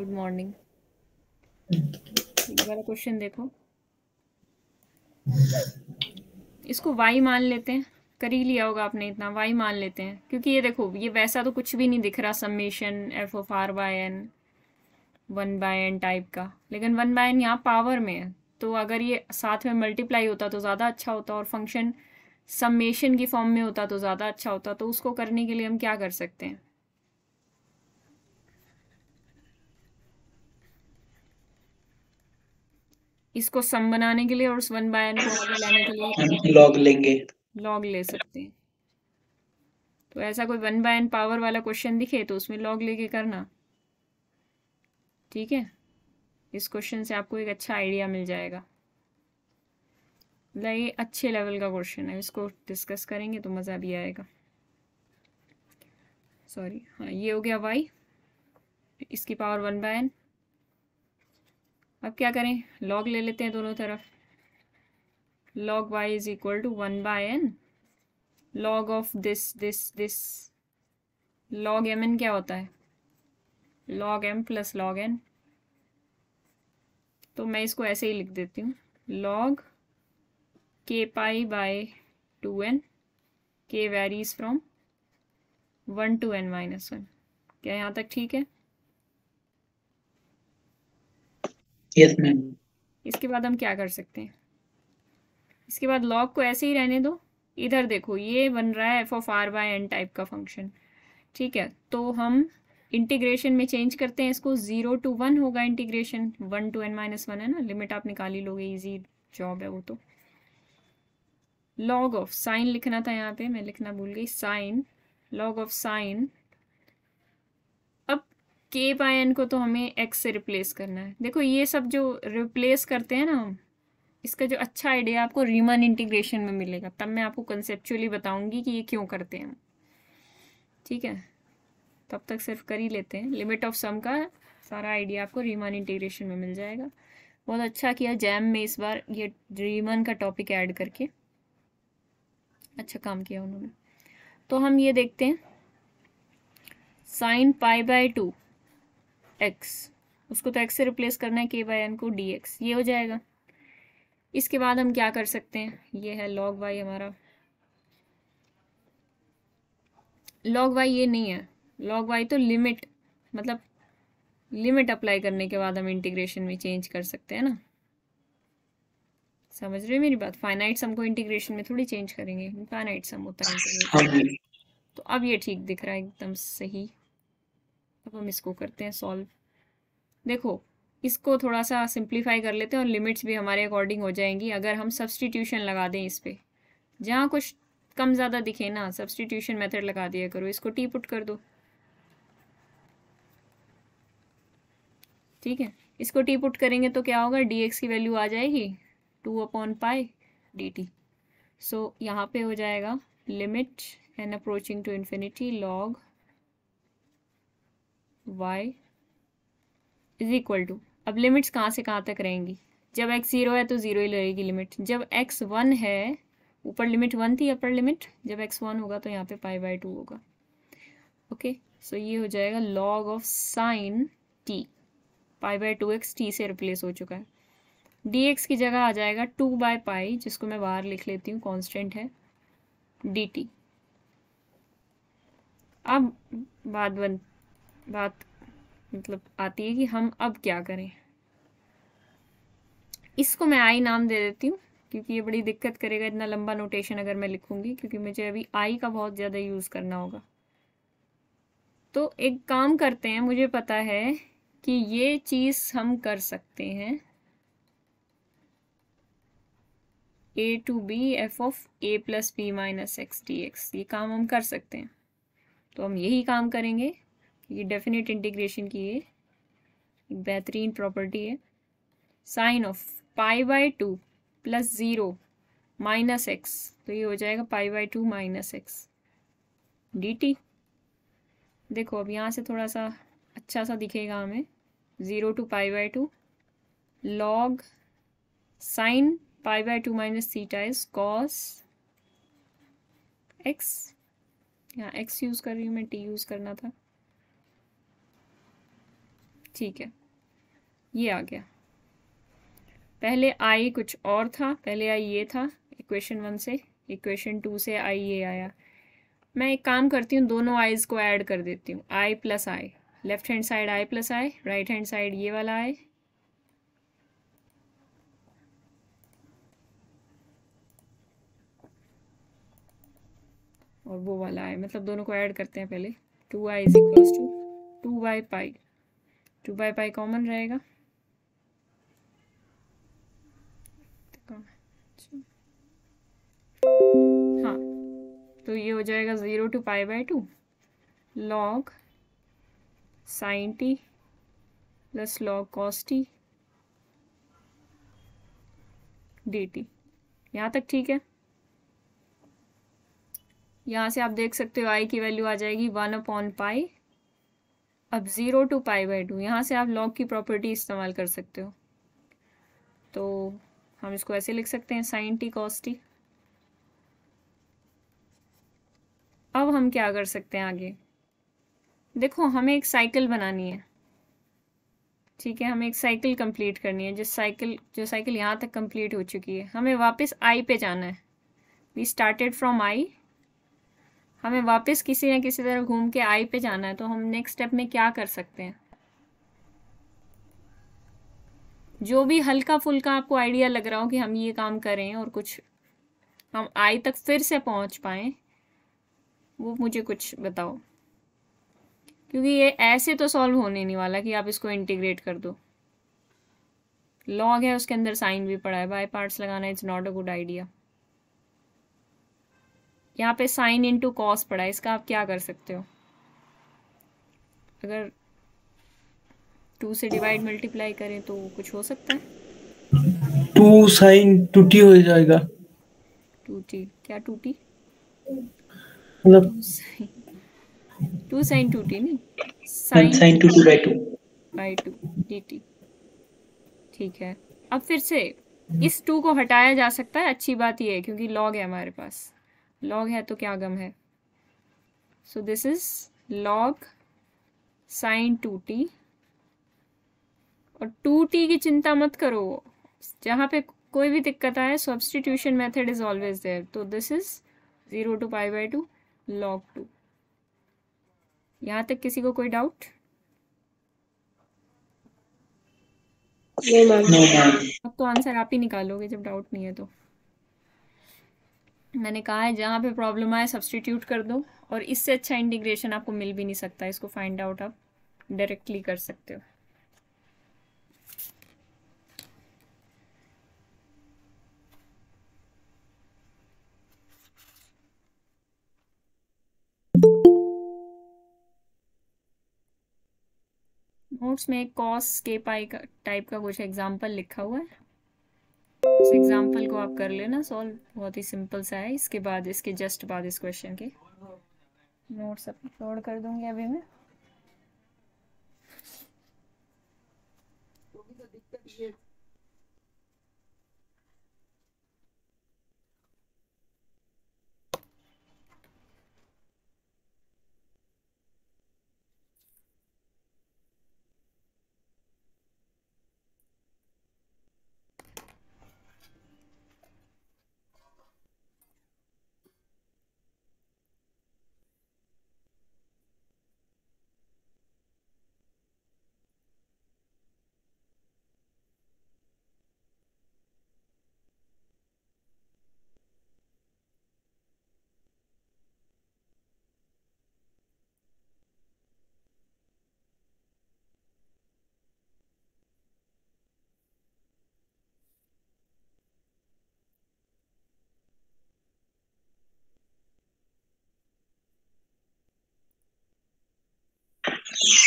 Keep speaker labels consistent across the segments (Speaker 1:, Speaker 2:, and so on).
Speaker 1: Good morning. ये वाला question देखो, इसको y मान लेते हैं। कर ही लिया होगा आपने, इतना y मान लेते हैं क्योंकि ये देखो, ये वैसा तो कुछ भी नहीं दिख रहा, summation f of r by n, 1/n type का, लेकिन 1/n यहाँ पावर में है, तो अगर ये साथ में मल्टीप्लाई होता तो ज़्यादा अच्छा होता, और फंक्शन समेशन की फॉर्म में होता तो ज़्यादा अच्छा होता। तो उसको करने के लिए हम क्या कर सकते हैं, इसको सम बनाने के लिए और उस 1/n को आगे लाने के लिए
Speaker 2: हम लॉग लेंगे।
Speaker 1: लॉग ले सकते हैं। तो ऐसा कोई 1/n पावर वाला क्वेश्चन दिखे तो उसमें लॉग लेके करना, ठीक है। इस क्वेश्चन से आपको एक अच्छा आइडिया मिल जाएगा। मतलब ये अच्छे लेवल का क्वेश्चन है, इसको डिस्कस करेंगे तो मज़ा भी आएगा। सॉरी, हाँ, ये हो गया y, इसकी पावर 1/n। अब क्या करें, लॉग ले लेते हैं दोनों तरफ। log y is equal to 1/n log of this. log mn क्या होता है, log m plus log n। तो मैं इसको ऐसे ही लिख देती हूँ, log k pi by 2n, k varies from 1 to n-1। क्या यहाँ तक ठीक है?
Speaker 2: Yes ma'am.
Speaker 1: इसके बाद हम क्या कर सकते हैं, इसके बाद log को ऐसे ही रहने दो। इधर देखो, ये बन रहा है f of r by n type का फंक्शन, ठीक है। तो हम इंटीग्रेशन में चेंज करते हैं इसको, 0 to 1 होगा इंटीग्रेशन, 1 to n-1 है ना, लिमिट आप निकाल ही लोगे, इजी जॉब है वो तो। log ऑफ साइन लिखना था यहाँ पे, मैं लिखना भूल गई, साइन, log ऑफ साइन। अब k बाय एन को तो हमें x से रिप्लेस करना है। देखो ये सब जो रिप्लेस करते हैं ना हम, इसका जो अच्छा आइडिया आपको रीमन इंटीग्रेशन में मिलेगा, तब मैं आपको कंसेप्चुअली बताऊंगी कि ये क्यों करते हैं हम, ठीक है। तब तक सिर्फ कर ही लेते हैं, लिमिट ऑफ सम का सारा आइडिया आपको रीमन इंटीग्रेशन में मिल जाएगा। बहुत अच्छा किया जैम में इस बार ये रीमन का टॉपिक ऐड करके, अच्छा काम किया उन्होंने। तो हम ये देखते हैं, साइन पाई बाय 2 एक्स, उसको तो एक्स से रिप्लेस करना है, के बाय एन को डी एक्स, ये हो जाएगा। इसके बाद हम क्या कर सकते हैं, ये है लॉग वाई हमारा, लॉग वाई ये नहीं है, लॉग वाई तो लिमिट, मतलब लिमिट अप्लाई करने के बाद हम इंटीग्रेशन में चेंज कर सकते हैं ना, समझ रहे हो मेरी बात। फाइनाइट सम को इंटीग्रेशन में थोड़ी चेंज करेंगे, फाइनाइट सम होता है
Speaker 2: हाँ
Speaker 1: इंटीग्रेशन।
Speaker 2: जी।
Speaker 1: तो अब ये ठीक दिख रहा है एकदम सही। अब हम इसको करते हैं सॉल्व। देखो, इसको थोड़ा सा सिंप्लीफाई कर लेते हैं और लिमिट्स भी हमारे अकॉर्डिंग हो जाएंगी अगर हम सब्सटीट्यूशन लगा दें इस पे। जहाँ कुछ कम ज़्यादा दिखे ना, सब्सटीट्यूशन मेथड लगा दिया करो, इसको टी पुट कर दो, ठीक है। इसको टी पुट करेंगे तो क्या होगा, डी एक्स की वैल्यू आ जाएगी 2/पाई डी टी। सो यहाँ पे हो जाएगा limit n approaching to infinity log y is equal to, अब लिमिट्स कहाँ से कहाँ तक रहेंगी, जब x 0 है तो 0 ही रहेगी लिमिट, जब x 1 है, ऊपर लिमिट 1 थी अपर लिमिट, जब x 1 होगा तो यहाँ पे पाई बाय 2 होगा। ओके, सो ये हो जाएगा log of sine t, pi by 2x t से रिप्लेस हो चुका है। dx की जगह आ जाएगा 2/पाई, जिसको मैं बाहर लिख लेती हूँ, कांस्टेंट है, dt। अब बात मतलब आती है कि हम अब क्या करें। इसको मैं आई नाम दे देती हूँ क्योंकि ये बड़ी दिक्कत करेगा इतना लंबा नोटेशन अगर मैं लिखूंगी, क्योंकि मुझे अभी आई का बहुत ज़्यादा यूज़ करना होगा। तो एक काम करते हैं, मुझे पता है कि ये चीज़ हम कर सकते हैं, a to b f of a plus b minus x d x, ये काम हम कर सकते हैं। तो हम यही काम करेंगे, ये डेफिनेट इंटीग्रेशन की ये एक बेहतरीन प्रॉपर्टी है। Sine of pi by 2 plus 0 minus x, तो ये हो जाएगा pi by 2 minus x d t. देखो अब यहाँ से थोड़ा सा अच्छा सा दिखेगा हमें, 0 to pi by 2 log sine pi by 2 minus theta is cos x, यहाँ एक्स यूज़ कर रही हूँ मैं, टी यूज़ करना था, ठीक है, ये आ गया। पहले आई कुछ और था, पहले आई ये था इक्वेशन 1 से, इक्वेशन 2 से आई ये आया। मैं एक काम करती हूँ, दोनों आइज़ को ऐड कर देती हूँ, I plus I, left hand side I plus I, right hand side ये वाला आई, और वो वाला आई, मतलब दोनों को ऐड करते हैं पहले। 2i is equals to 2 by pi, 2 by pi common रहेगा, हाँ, तो ये हो जाएगा 0 to π/2 log sin t plus log cos t dt। यहाँ तक ठीक है। यहाँ से आप देख सकते हो i की वैल्यू आ जाएगी 1/π। अब 0 to π/2, यहाँ से आप log की प्रॉपर्टी इस्तेमाल कर सकते हो, तो हम इसको ऐसे लिख सकते हैं sin t cos t। अब हम क्या कर सकते हैं आगे, देखो हमें एक साइकिल बनानी है, ठीक है, हमें एक साइकिल कंप्लीट करनी है, जो साइकिल यहाँ तक कंप्लीट हो चुकी है, हमें वापस आई पे जाना है। वी स्टार्टेड फ्रॉम आई, हमें वापस किसी न किसी तरह घूम के आई पे जाना है, तो हम नेक्स्ट स्टेप में क्या कर सकते हैं, जो भी हल्का फुल्का आपको आइडिया लग रहा हो कि हम ये काम करें और कुछ हम आई तक फिर से पहुंच पाए, वो मुझे कुछ बताओ, क्योंकि ये ऐसे तो सॉल्व होने नहीं वाला कि आप इसको इंटीग्रेट कर दो। लॉग है, उसके अंदर साइन भी पड़ा है, बाय पार्ट्स लगाना it's not a good idea. यहाँ पे साइन इंटू कॉस पड़ा है, इसका आप क्या कर सकते हो, अगर 2 से डिवाइड मल्टीप्लाई करें तो कुछ हो सकता है।
Speaker 3: 2 sin 2t हो जाएगा,
Speaker 1: 2t क्या 2t,
Speaker 3: मतलब
Speaker 1: 2 sin 2t नहीं,
Speaker 2: sin
Speaker 1: sign
Speaker 2: 2t/2
Speaker 1: by 2 dt। ठीक है, अब फिर से इस 2 को हटाया जा सकता है, अच्छी बात ये है क्योंकि लॉग है हमारे पास, लॉग है तो क्या गम है। So this is log sign 2t, और 2t की चिंता मत करो, जहाँ पे कोई भी दिक्कत आए substitution method is always there. तो दिस इज 0 to π/2 log 2। यहाँ तक किसी को कोई डाउट?
Speaker 2: No, ma'am.
Speaker 1: अब तो आंसर आप ही निकालोगे जब डाउट नहीं है तो। मैंने कहा है जहाँ पे प्रॉब्लम आए सब्स्टिट्यूट कर दो, और इससे अच्छा इंटीग्रेशन आपको मिल भी नहीं सकता, इसको फाइंड आउट आप डायरेक्टली कर सकते हो। नोट्स में कॉस के पाई का टाइप का कुछ एग्जाम्पल लिखा हुआ है, उस एग्जाम्पल को आप कर लेना सॉल्व, बहुत ही सिंपल सा है। इसके बाद इसके जस्ट बाद इस क्वेश्चन के नोट्स अपलोड कर दूंगी अभी मैं।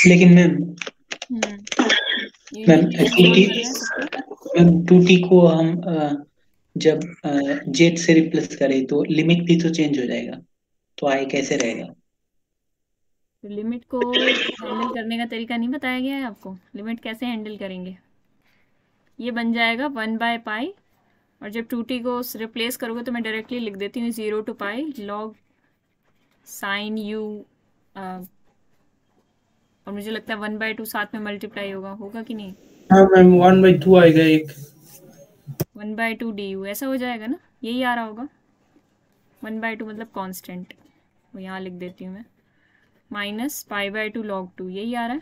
Speaker 2: लेकिन मैम
Speaker 1: ये
Speaker 2: मैम
Speaker 1: इंटीग्रेशन करना है सबको।
Speaker 2: मैम 2t को हम जब जेड से रिप्लेस करें तो लिमिट भी तो चेंज हो जाएगा, तो आई कैसे रहेगा?
Speaker 1: तो लिमिट को हैंडल करने का तरीका नहीं बताया गया है आपको, लिमिट कैसे हैंडल करेंगे। ये बन जाएगा 1/π, और जब 2t को रिप्लेस करोगे तो मैं डायरेक्टली लिख देती हूँ 0 to π log साइन u और मुझे लगता है 1/2 साथ में मल्टीप्लाई होगा कि नहीं?
Speaker 3: हाँ मैम 1/2 आएगा एक।
Speaker 1: 1/2 du ऐसा हो जाएगा ना, यही आ रहा होगा। 1/2 मतलब कांस्टेंट, वो यहाँ लिख देती हूँ मैं, माइनस π/2 log 2, यही आ रहा है।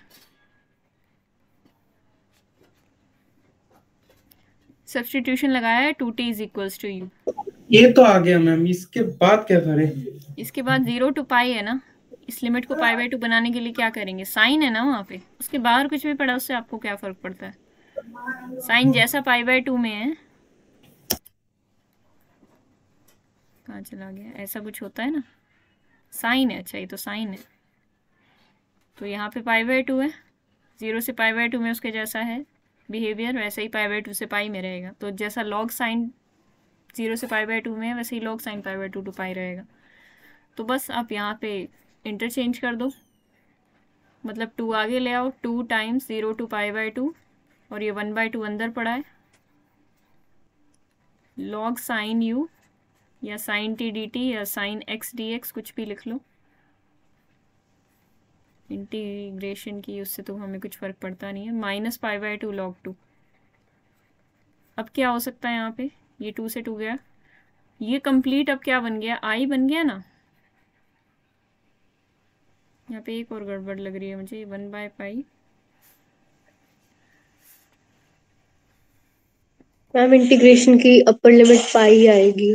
Speaker 1: सब्स्टिट्यूशन लगाया है, 2t is equals to u।
Speaker 3: ये तो आ गया मैम, इसके बाद क्या करें?
Speaker 1: इसके बाद 0 to π है ना, इस लिमिट को π/2 बनाने के लिए क्या करेंगे, साइन है ना वहाँ पे, उसके बाहर कुछ भी पड़ा उससे आपको क्या फर्क पड़ता है, साइन जैसा π/2 में है। कहाँ चला गया, ऐसा कुछ होता है ना, साइन है, अच्छा ये तो साइन है, तो यहाँ पे π/2 है, 0 से π/2 में उसके जैसा है बिहेवियर, वैसे ही π/2 से पाई में रहेगा। तो जैसा लॉग साइन 0 से π/2 में है, वैसे ही लॉग साइन π/2 टू पाई रहेगा। तो बस आप यहाँ पे इंटरचेंज कर दो, मतलब 2 आगे ले आओ, 2 टाइम्स 0 to π/2, और ये 1/2 अंदर पड़ा है, लॉग साइन u या साइन t dt या साइन x dx कुछ भी लिख लो, इंटीग्रेशन की उससे तो हमें कुछ फर्क पड़ता नहीं है, माइनस π/2 log 2। अब क्या हो सकता है यहाँ पे, ये 2 से 2 गया, ये कंप्लीट अब क्या बन गया, i बन गया ना। यहाँ पे एक और गड़बड़ लग रही है मुझे, 1/π,
Speaker 4: मैम इंटीग्रेशन की अपर लिमिट पाई आएगी।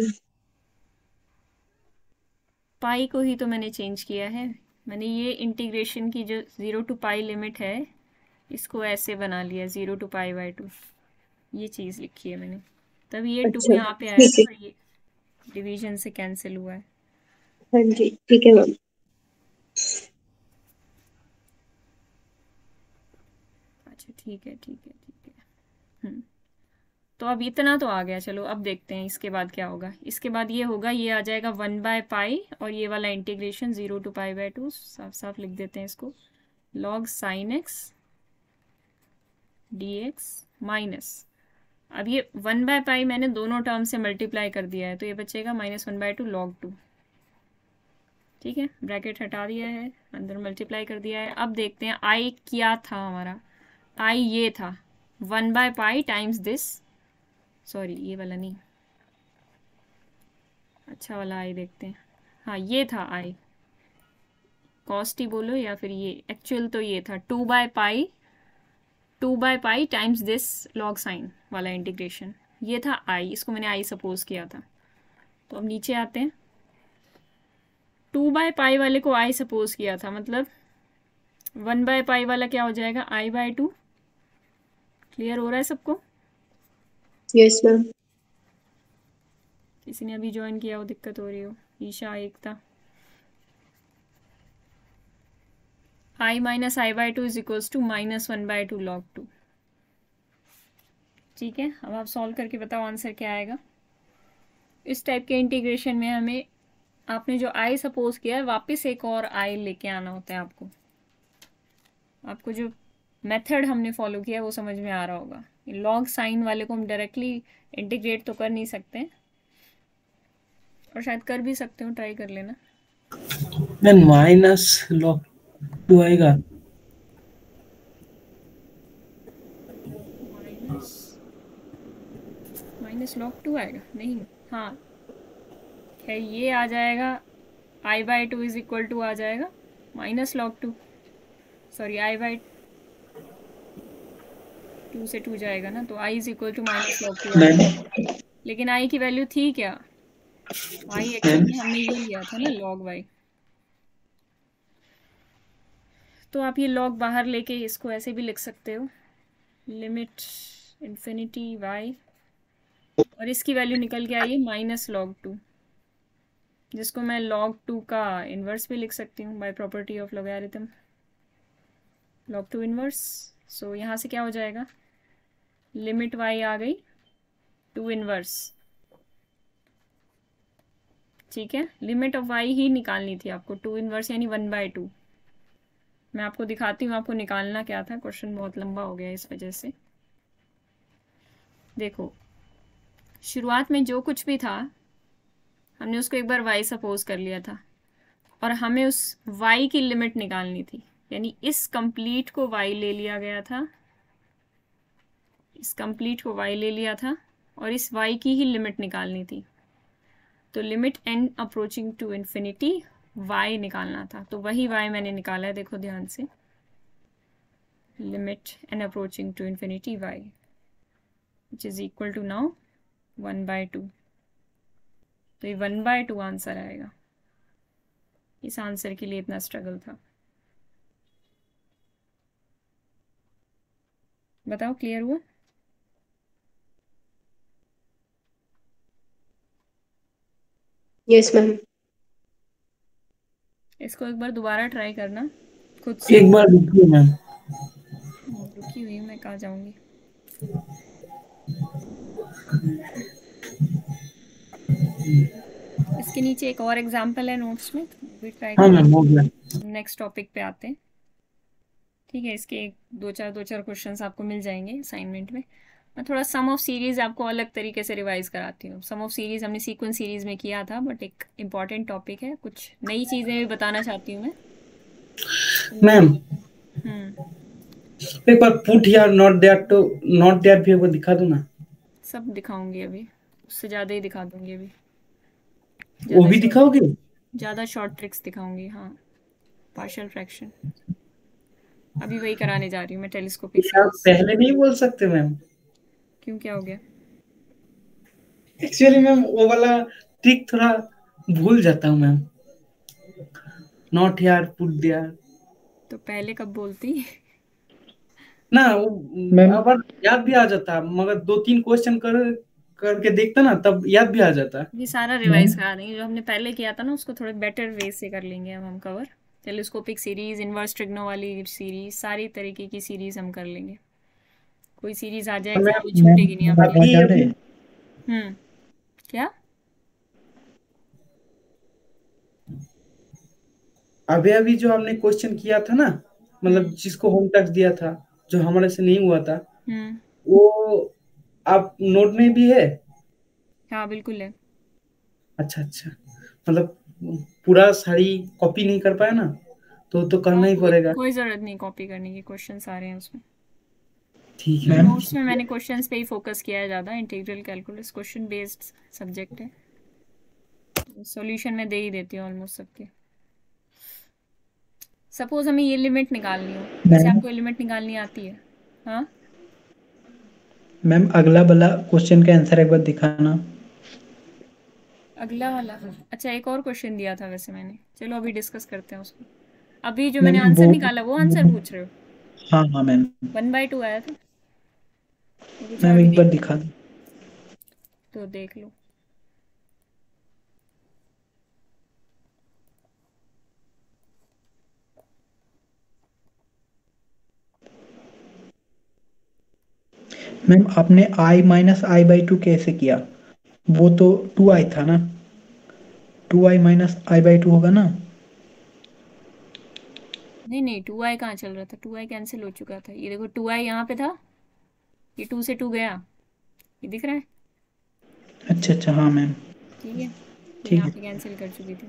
Speaker 1: पाई को ही तो मैंने चेंज किया है, मैंने ये इंटीग्रेशन की जो 0 to π लिमिट है इसको ऐसे बना लिया, 0 to π/2, ये चीज़ लिखी है मैंने, तब ये 2
Speaker 4: अच्छा
Speaker 1: यहाँ पे आया
Speaker 4: ठीक है।
Speaker 1: था, ये डिवीजन से कैंसिल हुआ है।
Speaker 4: हाँ जी ठीक है मैम।
Speaker 1: अच्छा ठीक है ठीक है ठीक है। तो अब इतना तो आ गया, चलो अब देखते हैं इसके बाद क्या होगा। इसके बाद ये होगा, ये आ जाएगा 1/π, और ये वाला इंटीग्रेशन 0 to π/2, साफ साफ लिख देते हैं इसको, log sin x dx minus, अब ये 1/π मैंने दोनों टर्म से मल्टीप्लाई कर दिया है, तो ये बचेगा -1/2 log 2। ठीक है, ब्रैकेट हटा दिया है, अंदर मल्टीप्लाई कर दिया है। अब देखते हैं i क्या था हमारा, i ये था 1/π टाइम्स दिस, सॉरी ये वाला नहीं, अच्छा वाला आई देखते हैं, हाँ ये था आई, कॉस्ट ही बोलो या फिर ये एक्चुअल, तो ये था 2/π टाइम्स दिस लॉग साइन वाला इंटीग्रेशन, ये था आई, इसको मैंने आई सपोज किया था। तो अब नीचे आते हैं, 2/π वाले को आई सपोज किया था, मतलब 1/π वाला क्या हो जाएगा, i/2। क्लियर हो रहा है सबको?
Speaker 4: Yes ma'am.
Speaker 1: किसी ने अभी ज्वाइन किया हो, दिक्कत हो रही हो, Isha, Ekta. i minus i/2 is equals to -1/2 log 2। ठीक है, अब आप सॉल्व करके बताओ आंसर क्या आएगा। इस टाइप के इंटीग्रेशन में हमें, आपने जो i सपोज किया है, वापस एक और i लेके आना होता है आपको। आपको जो मेथड हमने फॉलो किया है वो समझ में आ रहा होगा। लॉग साइन वाले को हम डायरेक्टली इंटीग्रेट तो कर नहीं सकते, और शायद कर भी सकते हो, ट्राई कर लेना।
Speaker 3: मैम माइनस log 2 आएगा।
Speaker 1: माइनस log 2 आएगा, नहीं, हाँ है, ये आ जाएगा i/2 इज इक्वल टू आ जाएगा -log 2, सॉरी i/2 से 2 जाएगा ना, तो i is equal to -log 2
Speaker 2: ma'am
Speaker 1: लेकिन i की वैल्यू थी क्या, i एक्चुअल में हमने ये लिया था ना log y, तो आप ये log बाहर लेके इसको ऐसे भी लिख सकते हो, लिमिट इन्फिनिटी y, और इसकी वैल्यू निकल के आई है -log 2, जिसको मैं log 2 का इन्वर्स भी लिख सकती हूँ by property of logarithm, log 2 inverse. So यहाँ से क्या हो जाएगा, लिमिट y आ गई 2 इन्वर्स। ठीक है, लिमिट ऑफ y ही निकालनी थी आपको, 2 इन्वर्स यानी 1/2। मैं आपको दिखाती हूँ आपको निकालना क्या था, क्वेश्चन बहुत लंबा हो गया इस वजह से। देखो, शुरुआत में जो कुछ भी था हमने उसको एक बार y सपोज कर लिया था, और हमें उस y की लिमिट निकालनी थी। यानी इस कंप्लीट को y ले लिया गया था, इस कंप्लीट को y ले लिया था और इस y की ही लिमिट निकालनी थी। तो limit n approaching to infinity y निकालना था, तो वही y मैंने निकाला है, देखो ध्यान से, limit n approaching to infinity y which is equal to now 1/2। तो ये 1/2 आंसर आएगा। इस आंसर के लिए इतना स्ट्रगल था। बताओ क्लियर हुआ?
Speaker 4: Yes ma'am.
Speaker 1: इसको एक बार दोबारा ट्राई करना खुद से।
Speaker 3: एक बार रुकिए मैम।
Speaker 1: रुकी हुई मैं कहाँ जाऊंगी। इसके नीचे एक और एग्जांपल है नोट्स में, तो भी ट्राई
Speaker 3: हाँ
Speaker 1: करो।
Speaker 3: मैम हो गया।
Speaker 1: नेक्स्ट टॉपिक पे आते हैं, ठीक है। इसके दो चार क्वेश्चंस आपको मिल जाएंगे असाइनमेंट में। मैं थोड़ा सम ऑफ सीरीज आपको अलग तरीके से रिवाइज कराती हूँ। सम ऑफ सीरीज हमने सीक्वेंस सीरीज में किया था, बट एक इम्पॉर्टेंट टॉपिक है, कुछ नई चीज़ें भी बताना चाहती हूँ मैं।
Speaker 3: मैम
Speaker 1: हम्म
Speaker 3: एक बार पुट या नॉट दैट, तो नॉट दैट भी एक बार दिखा दो ना।
Speaker 1: सब दिखाऊंगी अभी, उससे ज़्यादा ही दिखा दूंगी अभी।
Speaker 3: वो भी दिखाओगे?
Speaker 1: ज़्यादा शॉर्ट ट्रिक्स दिखाऊंगी, हाँ। पार्शियल फ्रैक्शन अभी वही कराने जा रही हूँ मैं, टेलीस्कोपिक
Speaker 3: आप पहले नहीं बोल सकते मैम?
Speaker 1: क्यों, क्या हो गया?
Speaker 3: एक्चुअली मैम वो वाला ट्रिक थोड़ा भूल जाता हूँ मैम। नॉट यार पुट दियर,
Speaker 1: तो पहले कब बोलती?
Speaker 3: ना वो
Speaker 2: मैम
Speaker 3: अब याद भी आ जाता, मगर 2-3 क्वेश्चन करके देखता ना, तब याद भी आ जाता।
Speaker 1: ये सारा रिवाइज करा देंगे, जो हमने पहले किया था ना उसको थोड़े बेटर वे से कर लेंगे अब हम cover. Telescopic series, inverse trigno वाली सीरीज, सारी तरीके की सीरीज हम कर लेंगे। कोई सीरीज आ जाए एग्जाम में छूटेगी नहीं आपकी। क्या?
Speaker 3: अभी जो हमने क्वेश्चन किया था ना, मतलब जिसको होम टैक्स दिया था, जो हमारे से नहीं हुआ था, वो आप नोट में भी है?
Speaker 1: हाँ बिल्कुल है।
Speaker 3: अच्छा, मतलब पूरा सारी कॉपी नहीं कर पाया ना, तो करना ही पड़ेगा।
Speaker 1: कोई जरूरत नहीं कॉपी करने की, क्वेश्चन सारे हैं उसमें।
Speaker 3: ठीक है।
Speaker 1: नोट्स में मैंने क्वेश्चंस पे ही फोकस किया है ज़्यादा। Integral calculus question based subject है, सॉल्यूशन में दे ही देती हूँ ऑलमोस्ट सबके। सपोज हमें ये लिमिट निकालनी हो, जैसे आपको लिमिट निकालनी आती है। हाँ
Speaker 2: मैम अगला वाला क्वेश्चन का आंसर एक बार दिखाना।
Speaker 1: अगला वाला, अच्छा एक और क्वेश्चन दिया था वैसे मैंने, चलो अभी डिस्कस करते हैं उसको। अभी जो मैंने आंसर निकाला वो आंसर पूछ रहे हो?
Speaker 2: हाँ मैम
Speaker 1: 1/2 आया था।
Speaker 2: मैम एक बार दिखा दो।
Speaker 1: तो देख लो।
Speaker 2: मैम आपने i माइनस i/2 कैसे किया? वो तो 2i था ना, 2i माइनस i/2 होगा ना?
Speaker 1: नहीं 2i कहाँ चल रहा था, 2i कैंसिल हो चुका था। ये देखो 2i यहाँ पे था, ये 2 से 2 गया, ये दिख रहा है?
Speaker 2: अच्छा हाँ मैम
Speaker 1: ठीक है,
Speaker 2: ठीक
Speaker 1: यहाँ
Speaker 2: है।
Speaker 1: पे कैंसिल कर चुकी थी।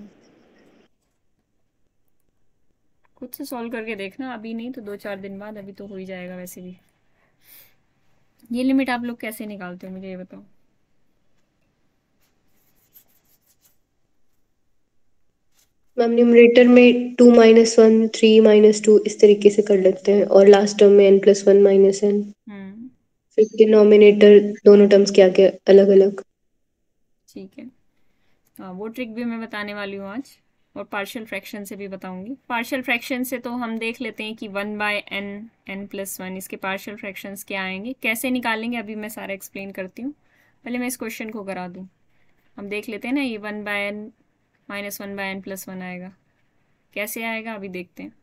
Speaker 1: खुद से सॉल्व करके देखना, अभी नहीं तो 2-4 दिन बाद, अभी तो हो ही जाएगा वैसे भी। ये लिमिट आप लोग कैसे निकालते हो मुझे ये बताओ।
Speaker 4: मैम न्यूमरेटर में 2 - 1 3 - 2 इस तरीके से कर लेते हैं, और लास्ट टर्म में n+1 - n। फिर डिनोमिनेटर दोनों टर्म्स के आगे अलग अलग।
Speaker 1: ठीक है, हाँ वो ट्रिक भी मैं बताने वाली हूँ आज, और पार्शियल फ्रैक्शन से भी बताऊंगी। पार्शियल फ्रैक्शन से तो हम देख लेते हैं कि 1/n n+1 इसके पार्शियल फ्रैक्शंस क्या आएंगे, कैसे निकालेंगे अभी मैं सारा एक्सप्लेन करती हूँ। पहले मैं इस क्वेश्चन को करा दूँ, हम देख लेते हैं ना। ये 1/n - 1/n+1 आएगा, कैसे आएगा अभी देखते हैं।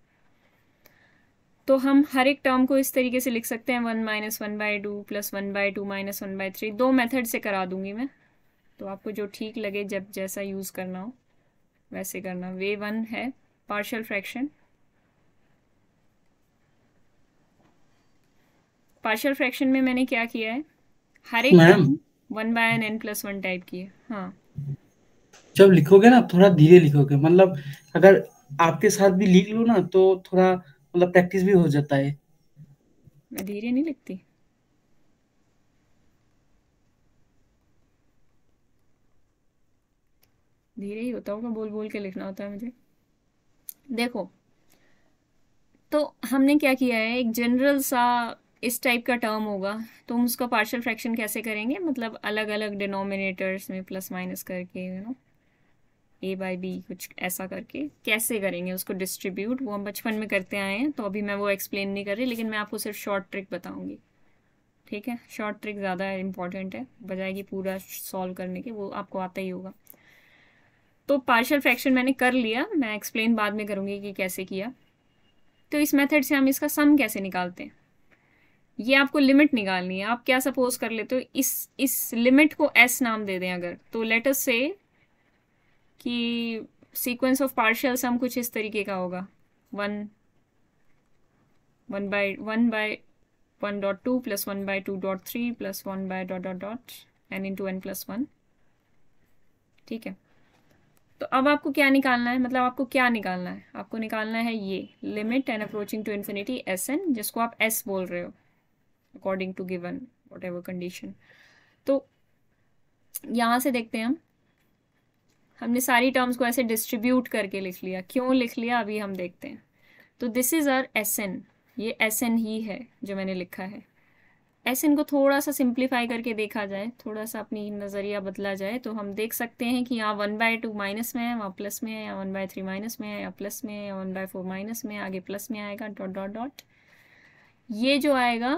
Speaker 1: तो हम हर एक टर्म को इस तरीके से लिख सकते हैं, 1 - 1/2 + 1/2 - 1/3। दो मेथड से करा दूंगी मैं, तो आपको जो ठीक लगे, जब जैसा यूज़ करना हो वैसे करना। वे 1 है पार्शियल फ्रैक्शन। पार्शियल फ्रैक्शन में मैंने क्या किया है, हर एक टर्म 1/n n+1 टाइप की है। हाँ
Speaker 3: जब लिखोगे ना थोड़ा धीरे लिखोगे, मतलब अगर आपके साथ भी लिख लो ना तो थोड़ा मतलब प्रैक्टिस भी हो जाता है।
Speaker 1: मैं धीरे नहीं लिखती। धीरे ही होता होगा, बोल बोल के लिखना होता है मुझे। देखो, तो हमने क्या किया है, एक जनरल सा इस टाइप का टर्म होगा, तो हम उसका पार्शियल फ्रैक्शन कैसे करेंगे, मतलब अलग अलग डिनोमिनेटर्स में प्लस माइनस करके, you know, A by B कुछ ऐसा करके कैसे करेंगे उसको डिस्ट्रीब्यूट, वो हम बचपन में करते आए हैं, तो अभी मैं वो एक्सप्लेन नहीं कर रही, लेकिन मैं आपको सिर्फ शॉर्ट ट्रिक बताऊंगी। ठीक है, शॉर्ट ट्रिक ज़्यादा इंपॉर्टेंट है बजाय कि पूरा सॉल्व करने के, वो आपको आता ही होगा। तो पार्शियल फ्रैक्शन मैंने कर लिया, मैं एक्सप्लेन बाद में करूँगी कि कैसे किया। तो इस मेथड से हम इसका सम कैसे निकालते हैं, ये आपको लिमिट निकालनी है। आप क्या सपोज कर लेते हो, इस लिमिट को एस नाम दे दें अगर, तो लेट अस से कि सीक्वेंस ऑफ पार्शियल सम कुछ इस तरीके का होगा, one by 1/1.2 plus 1/2.3 plus 1/... n into n plus 1। ठीक है, तो अब आपको क्या निकालना है, मतलब आपको क्या निकालना है, आपको निकालना है ये limit n approaching to infinity s n, जिसको आप एस बोल रहे हो according to given whatever condition. तो यहाँ से देखते हैं हमने सारी टर्म्स को ऐसे डिस्ट्रीब्यूट करके लिख लिया। क्यों लिख लिया अभी हम देखते हैं। तो this is our s n, ये एस एन ही है जो मैंने लिखा है। एस एन को थोड़ा सा सिंप्लीफाई करके देखा जाए, थोड़ा सा अपनी नज़रिया बदला जाए, तो हम देख सकते हैं कि यहाँ 1/2 माइनस में है, वहाँ प्लस में है, या 1/3 माइनस में है, या प्लस में है, या 1/4 माइनस में, आगे प्लस में आएगा, डॉट डॉट डॉट। ये जो आएगा,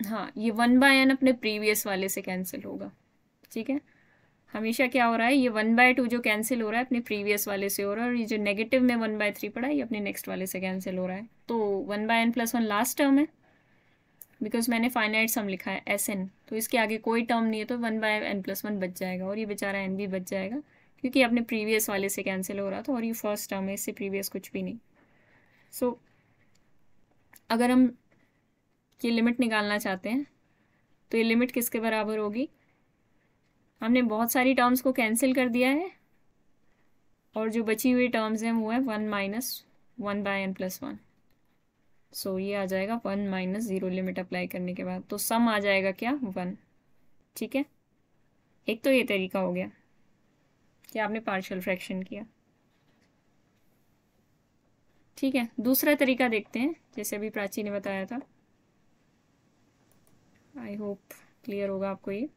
Speaker 1: हाँ, ये 1/n अपने प्रीवियस वाले से कैंसिल होगा। ठीक है, हमेशा क्या हो रहा है, ये 1/2 जो कैंसिल हो रहा है अपने प्रीवियस वाले से हो रहा है, और ये जो नेगेटिव में 1/3 पड़ा है ये अपने नेक्स्ट वाले से कैंसिल हो रहा है। तो 1/n प्लस 1 लास्ट टर्म है, बिकॉज मैंने फाइनाइट सम लिखा है एस एन, तो इसके आगे कोई टर्म नहीं है, तो 1/n प्लस 1 बच जाएगा, और ये बेचारा n भी बच जाएगा, क्योंकि अपने प्रीवियस वाले से कैंसिल हो रहा था, और ये फर्स्ट टर्म है, इससे प्रीवियस कुछ भी नहीं। सो अगर हम ये लिमिट निकालना चाहते हैं, तो ये लिमिट किसके बराबर होगी, हमने बहुत सारी टर्म्स को कैंसिल कर दिया है, और जो बची हुई टर्म्स हैं वो है 1 माइनस 1/n प्लस 1। सो ये आ जाएगा 1 माइनस 0 लिमिट अप्लाई करने के बाद, तो सम आ जाएगा क्या, 1। ठीक है, एक तो ये तरीका हो गया कि आपने पार्शियल फ्रैक्शन किया। ठीक है, दूसरा तरीका देखते हैं, जैसे अभी प्राची ने बताया था। आई होप क्लियर होगा आपको ये।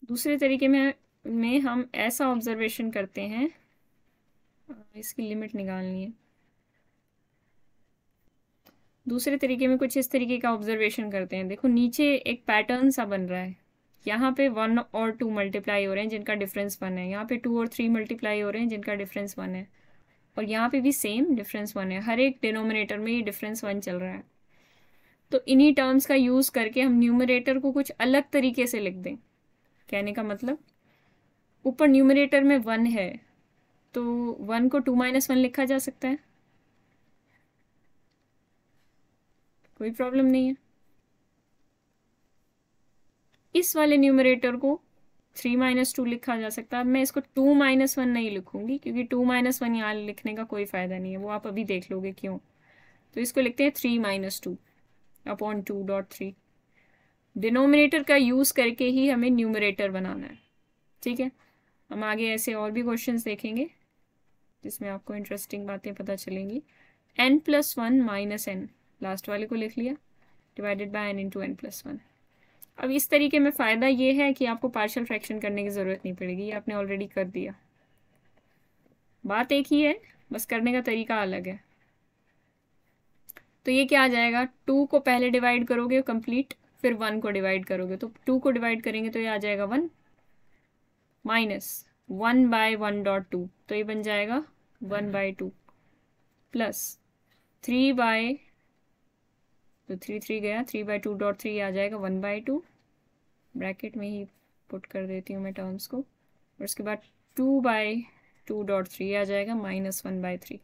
Speaker 1: दूसरे तरीके में हम ऐसा ऑब्जर्वेशन करते हैं, इसकी लिमिट निकालनी है। दूसरे तरीके में कुछ इस तरीके का ऑब्जर्वेशन करते हैं। देखो नीचे एक पैटर्न सा बन रहा है, यहाँ पे 1 और 2 मल्टीप्लाई हो रहे हैं जिनका डिफरेंस 1 है, यहाँ पे 2 और 3 मल्टीप्लाई हो रहे हैं जिनका डिफरेंस 1 है, और यहाँ पे भी सेम डिफरेंस 1 है। हर एक डिनोमिनेटर में ये डिफरेंस 1 चल रहा है। तो इन्हीं टर्म्स का यूज़ करके हम न्यूमरेटर को कुछ अलग तरीके से लिख दें। कहने का मतलब, ऊपर न्यूमरेटर में 1 है, तो 1 को 2 - 1 लिखा जा सकता है, कोई प्रॉब्लम नहीं है। इस वाले न्यूमरेटर को 3 - 2 लिखा जा सकता है। अब मैं इसको 2 - 1 नहीं लिखूंगी, क्योंकि 2 - 1 यहाँ लिखने का कोई फ़ायदा नहीं है, वो आप अभी देख लोगे क्यों। तो इसको लिखते हैं 3 - 2 अपॉन 2.3। डिनोमिनेटर का यूज़ करके ही हमें न्यूमरेटर बनाना है। ठीक है, हम आगे ऐसे और भी क्वेश्चंस देखेंगे जिसमें आपको इंटरेस्टिंग बातें पता चलेंगी। n + 1 - n, लास्ट वाले को लिख लिया, divided by n into n + 1। अब इस तरीके में फ़ायदा ये है कि आपको पार्शियल फ्रैक्शन करने की ज़रूरत नहीं पड़ेगी, ये आपने ऑलरेडी कर दिया। बात एक ही है, बस करने का तरीका अलग है। तो ये क्या आ जाएगा, 2 को पहले डिवाइड करोगे कंप्लीट, फिर 1 को डिवाइड करोगे, तो 2 को डिवाइड करेंगे तो ये आ जाएगा 1 माइनस 1/1.2, तो ये बन जाएगा 1/2 प्लस 3 तो 3 गया, 3/2.3 आ जाएगा 1/2, ब्रैकेट में ही पुट कर देती हूँ मैं टर्म्स को, और उसके बाद 2/2.3 आ जाएगा -1/3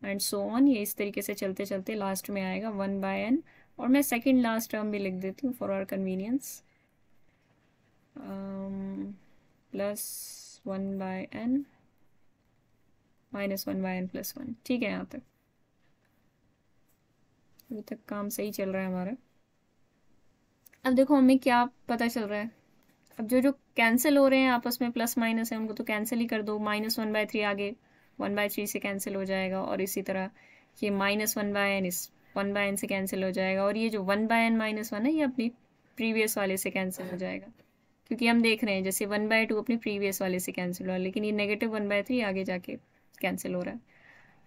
Speaker 1: एंड सो ऑन। ये इस तरीके से चलते चलते लास्ट में आएगा 1/n, और मैं सेकंड लास्ट टर्म भी लिख देती हूँ for our convenience, +1/n -1/n+1। ठीक है, यहाँ तक अभी तक काम सही चल रहा है हमारा। अब देखो हमें क्या पता चल रहा है, अब जो जो कैंसिल हो रहे हैं आपस में प्लस माइनस है उनको तो कैंसिल ही कर दो। -1/3 आगे 1/3 से कैंसिल हो जाएगा, और इसी तरह ये -1/n इस 1/n से कैंसिल हो जाएगा, और ये जो 1/n-1 है ये अपनी प्रीवियस वाले से कैंसिल हो जाएगा, क्योंकि हम देख रहे हैं जैसे 1/2 अपने प्रीवियस वाले से कैंसिल हुआ, लेकिन ये -1/3 आगे जाके कैंसिल हो रहा है।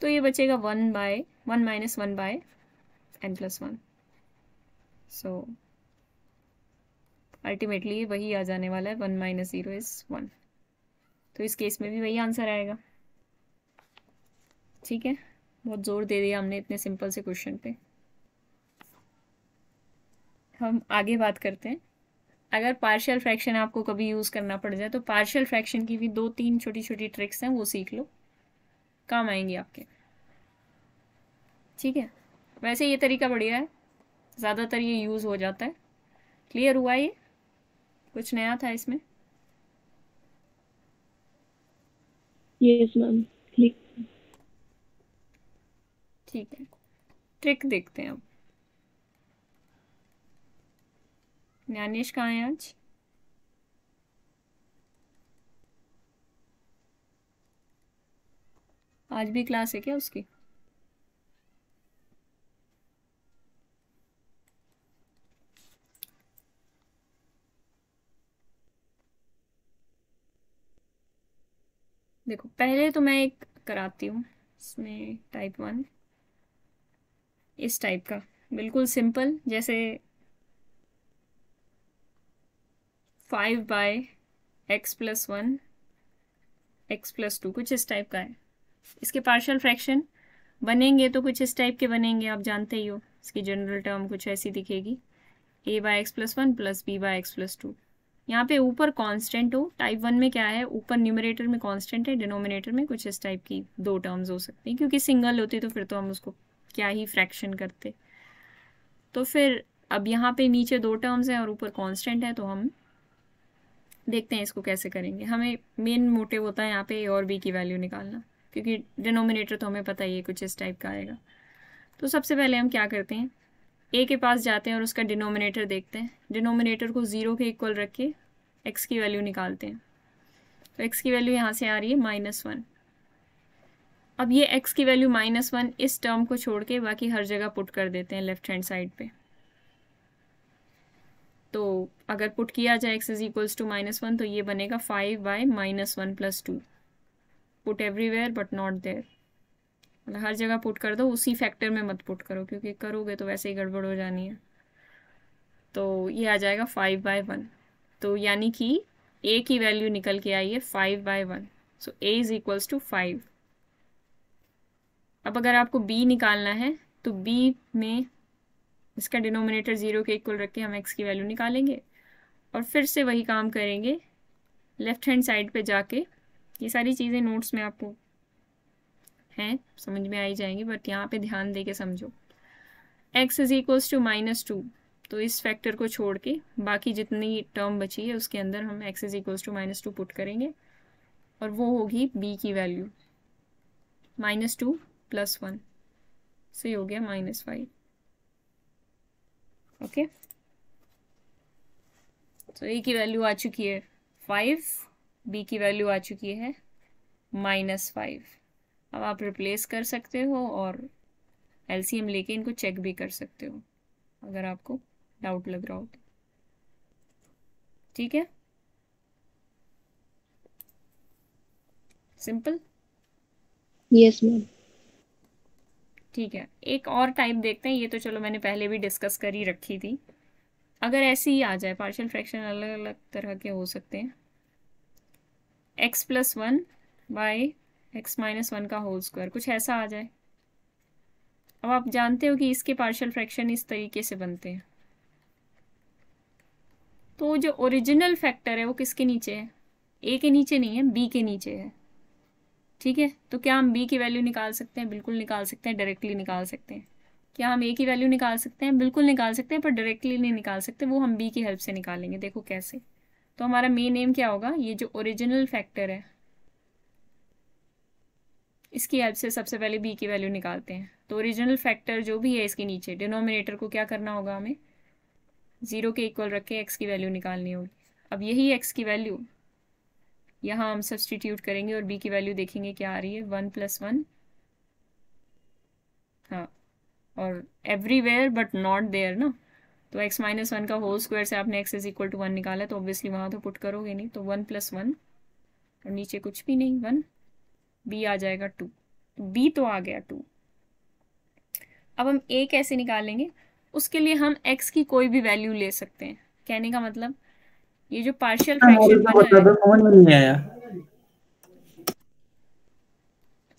Speaker 1: तो ये बचेगा 1/1 -1/n+1। सो अल्टीमेटली वही आ जाने वाला है, 1 - 0 = 1। तो इस केस में भी वही आंसर आएगा। ठीक है, बहुत जोर दे दिया हमने इतने सिंपल से क्वेश्चन पे। हम आगे बात करते हैं। अगर पार्शियल फ्रैक्शन आपको कभी यूज़ करना पड़ जाए तो पार्शियल फ्रैक्शन की भी 2-3 छोटी छोटी ट्रिक्स हैं, वो सीख लो, काम आएंगी आपके। ठीक है, वैसे ये तरीका बढ़िया है, ज़्यादातर ये यूज़ हो जाता है। क्लियर हुआ? ये कुछ नया था इसमें?
Speaker 4: Yes ma'am.
Speaker 1: ठीक है, ट्रिक देखते हैं अब। ज्ञानेश कहाँ है आज? आज भी क्लास है क्या उसकी? देखो पहले तो मैं एक कराती हूँ इसमें टाइप 1, इस टाइप का बिल्कुल सिंपल, जैसे 5/x+1 x+2 कुछ इस टाइप का है। इसके पार्शियल फ्रैक्शन बनेंगे तो कुछ इस टाइप के बनेंगे, आप जानते ही हो। इसकी जनरल टर्म कुछ ऐसी दिखेगी, a/x+1 + b/x+2। यहाँ पे ऊपर कांस्टेंट हो, टाइप 1 में क्या है, ऊपर न्यूमरेटर में कांस्टेंट है, डिनोमिनेटर में कुछ इस टाइप की 2 टर्म्स हो सकती हैं, क्योंकि सिंगल होती तो फिर तो हम उसको क्या ही फ्रैक्शन करते। तो फिर अब यहाँ पे नीचे 2 टर्म्स हैं और ऊपर कांस्टेंट है, तो हम देखते हैं इसको कैसे करेंगे। हमें मेन मोटिव होता है यहाँ पे a और b की वैल्यू निकालना, क्योंकि डिनोमिनेटर तो हमें पता ही है कुछ इस टाइप का आएगा। तो सबसे पहले हम क्या करते हैं, a के पास जाते हैं और उसका डिनोमिनेटर देखते हैं। डिनोमिनेटर को 0 के इक्वल रख के x की वैल्यू निकालते हैं। तो x की वैल्यू यहाँ से आ रही है -1। अब ये x की वैल्यू -1 इस टर्म को छोड़ के बाकी हर जगह पुट कर देते हैं लेफ्ट हैंड साइड पे। तो अगर पुट किया जाए x = -1 तो ये बनेगा 5/-1+2। Put everywhere but not there, मतलब हर जगह पुट कर दो, उसी फैक्टर में मत पुट करो, क्योंकि करोगे तो वैसे ही गड़बड़ हो जानी है। तो ये आ जाएगा 5/1। तो यानी कि a की वैल्यू निकल के आई है 5/1। सो a = 5। अब अगर आपको b निकालना है तो b में इसका डिनोमिनेटर 0 के इक्वल रख के हम x की वैल्यू निकालेंगे, और फिर से वही काम करेंगे लेफ्ट हैंड साइड पे जाके। ये सारी चीज़ें नोट्स में आपको हैं, समझ में आई जाएंगी, बट यहाँ पे ध्यान दे के समझो। x = -2, तो इस फैक्टर को छोड़ के बाकी जितनी टर्म बची है उसके अंदर हम x = -2 पुट करेंगे, और वो होगी b की वैल्यू -2 + 1 से हो गया -5। ओके, तो a की वैल्यू आ चुकी है 5, b की वैल्यू आ चुकी है -5। अब आप रिप्लेस कर सकते हो और एलसीएम लेके इनको चेक भी कर सकते हो अगर आपको डाउट लग रहा हो तो। ठीक है, सिंपल।
Speaker 4: Yes ma'am.
Speaker 1: ठीक है, एक और टाइप देखते हैं। ये तो चलो मैंने पहले भी डिस्कस कर ही रखी थी। अगर ऐसे ही आ जाए, पार्शियल फ्रैक्शन अलग अलग तरह के हो सकते हैं, x+1/x-1 कुछ ऐसा आ जाए। अब आप जानते हो कि इसके पार्शियल फ्रैक्शन इस तरीके से बनते हैं। तो जो ओरिजिनल फैक्टर है वो किसके नीचे है, a के नीचे नहीं है, b के नीचे है। ठीक है, तो क्या हम b की वैल्यू निकाल सकते हैं? बिल्कुल निकाल सकते हैं, डायरेक्टली निकाल सकते हैं। क्या हम ए की वैल्यू निकाल सकते हैं? बिल्कुल निकाल सकते हैं, पर डायरेक्टली नहीं निकाल सकते, वो हम बी की हेल्प से निकालेंगे। देखो कैसे। तो हमारा मेन एम क्या होगा, ये जो ओरिजिनल फैक्टर है इसकी हेल्प से सबसे पहले बी की वैल्यू निकालते हैं। तो ओरिजिनल फैक्टर जो भी है इसके नीचे डिनोमिनेटर को क्या करना होगा, हमें 0 के इक्वल रख के एक्स की वैल्यू निकालनी होगी। अब यही एक्स की वैल्यू यहाँ हम सब्सटीट्यूट करेंगे और बी की वैल्यू देखेंगे क्या आ रही है, 1 + 1। हाँ, और एवरीवेयर बट नॉट देयर ना, तो x - 1 का होल स्क्वायर से आपने x = 1 निकाला, तो ऑब्वियसली वहाँ तो पुट करोगे नहीं, तो 1 + 1 और नीचे कुछ भी नहीं 1, b आ जाएगा 2, तो b तो आ गया 2। अब हम a कैसे निकालेंगे, उसके लिए हम x की कोई भी वैल्यू ले सकते हैं। कहने का मतलब ये जो पार्शियल फ्रैक्शन बना है,
Speaker 3: समझ में नहीं आया।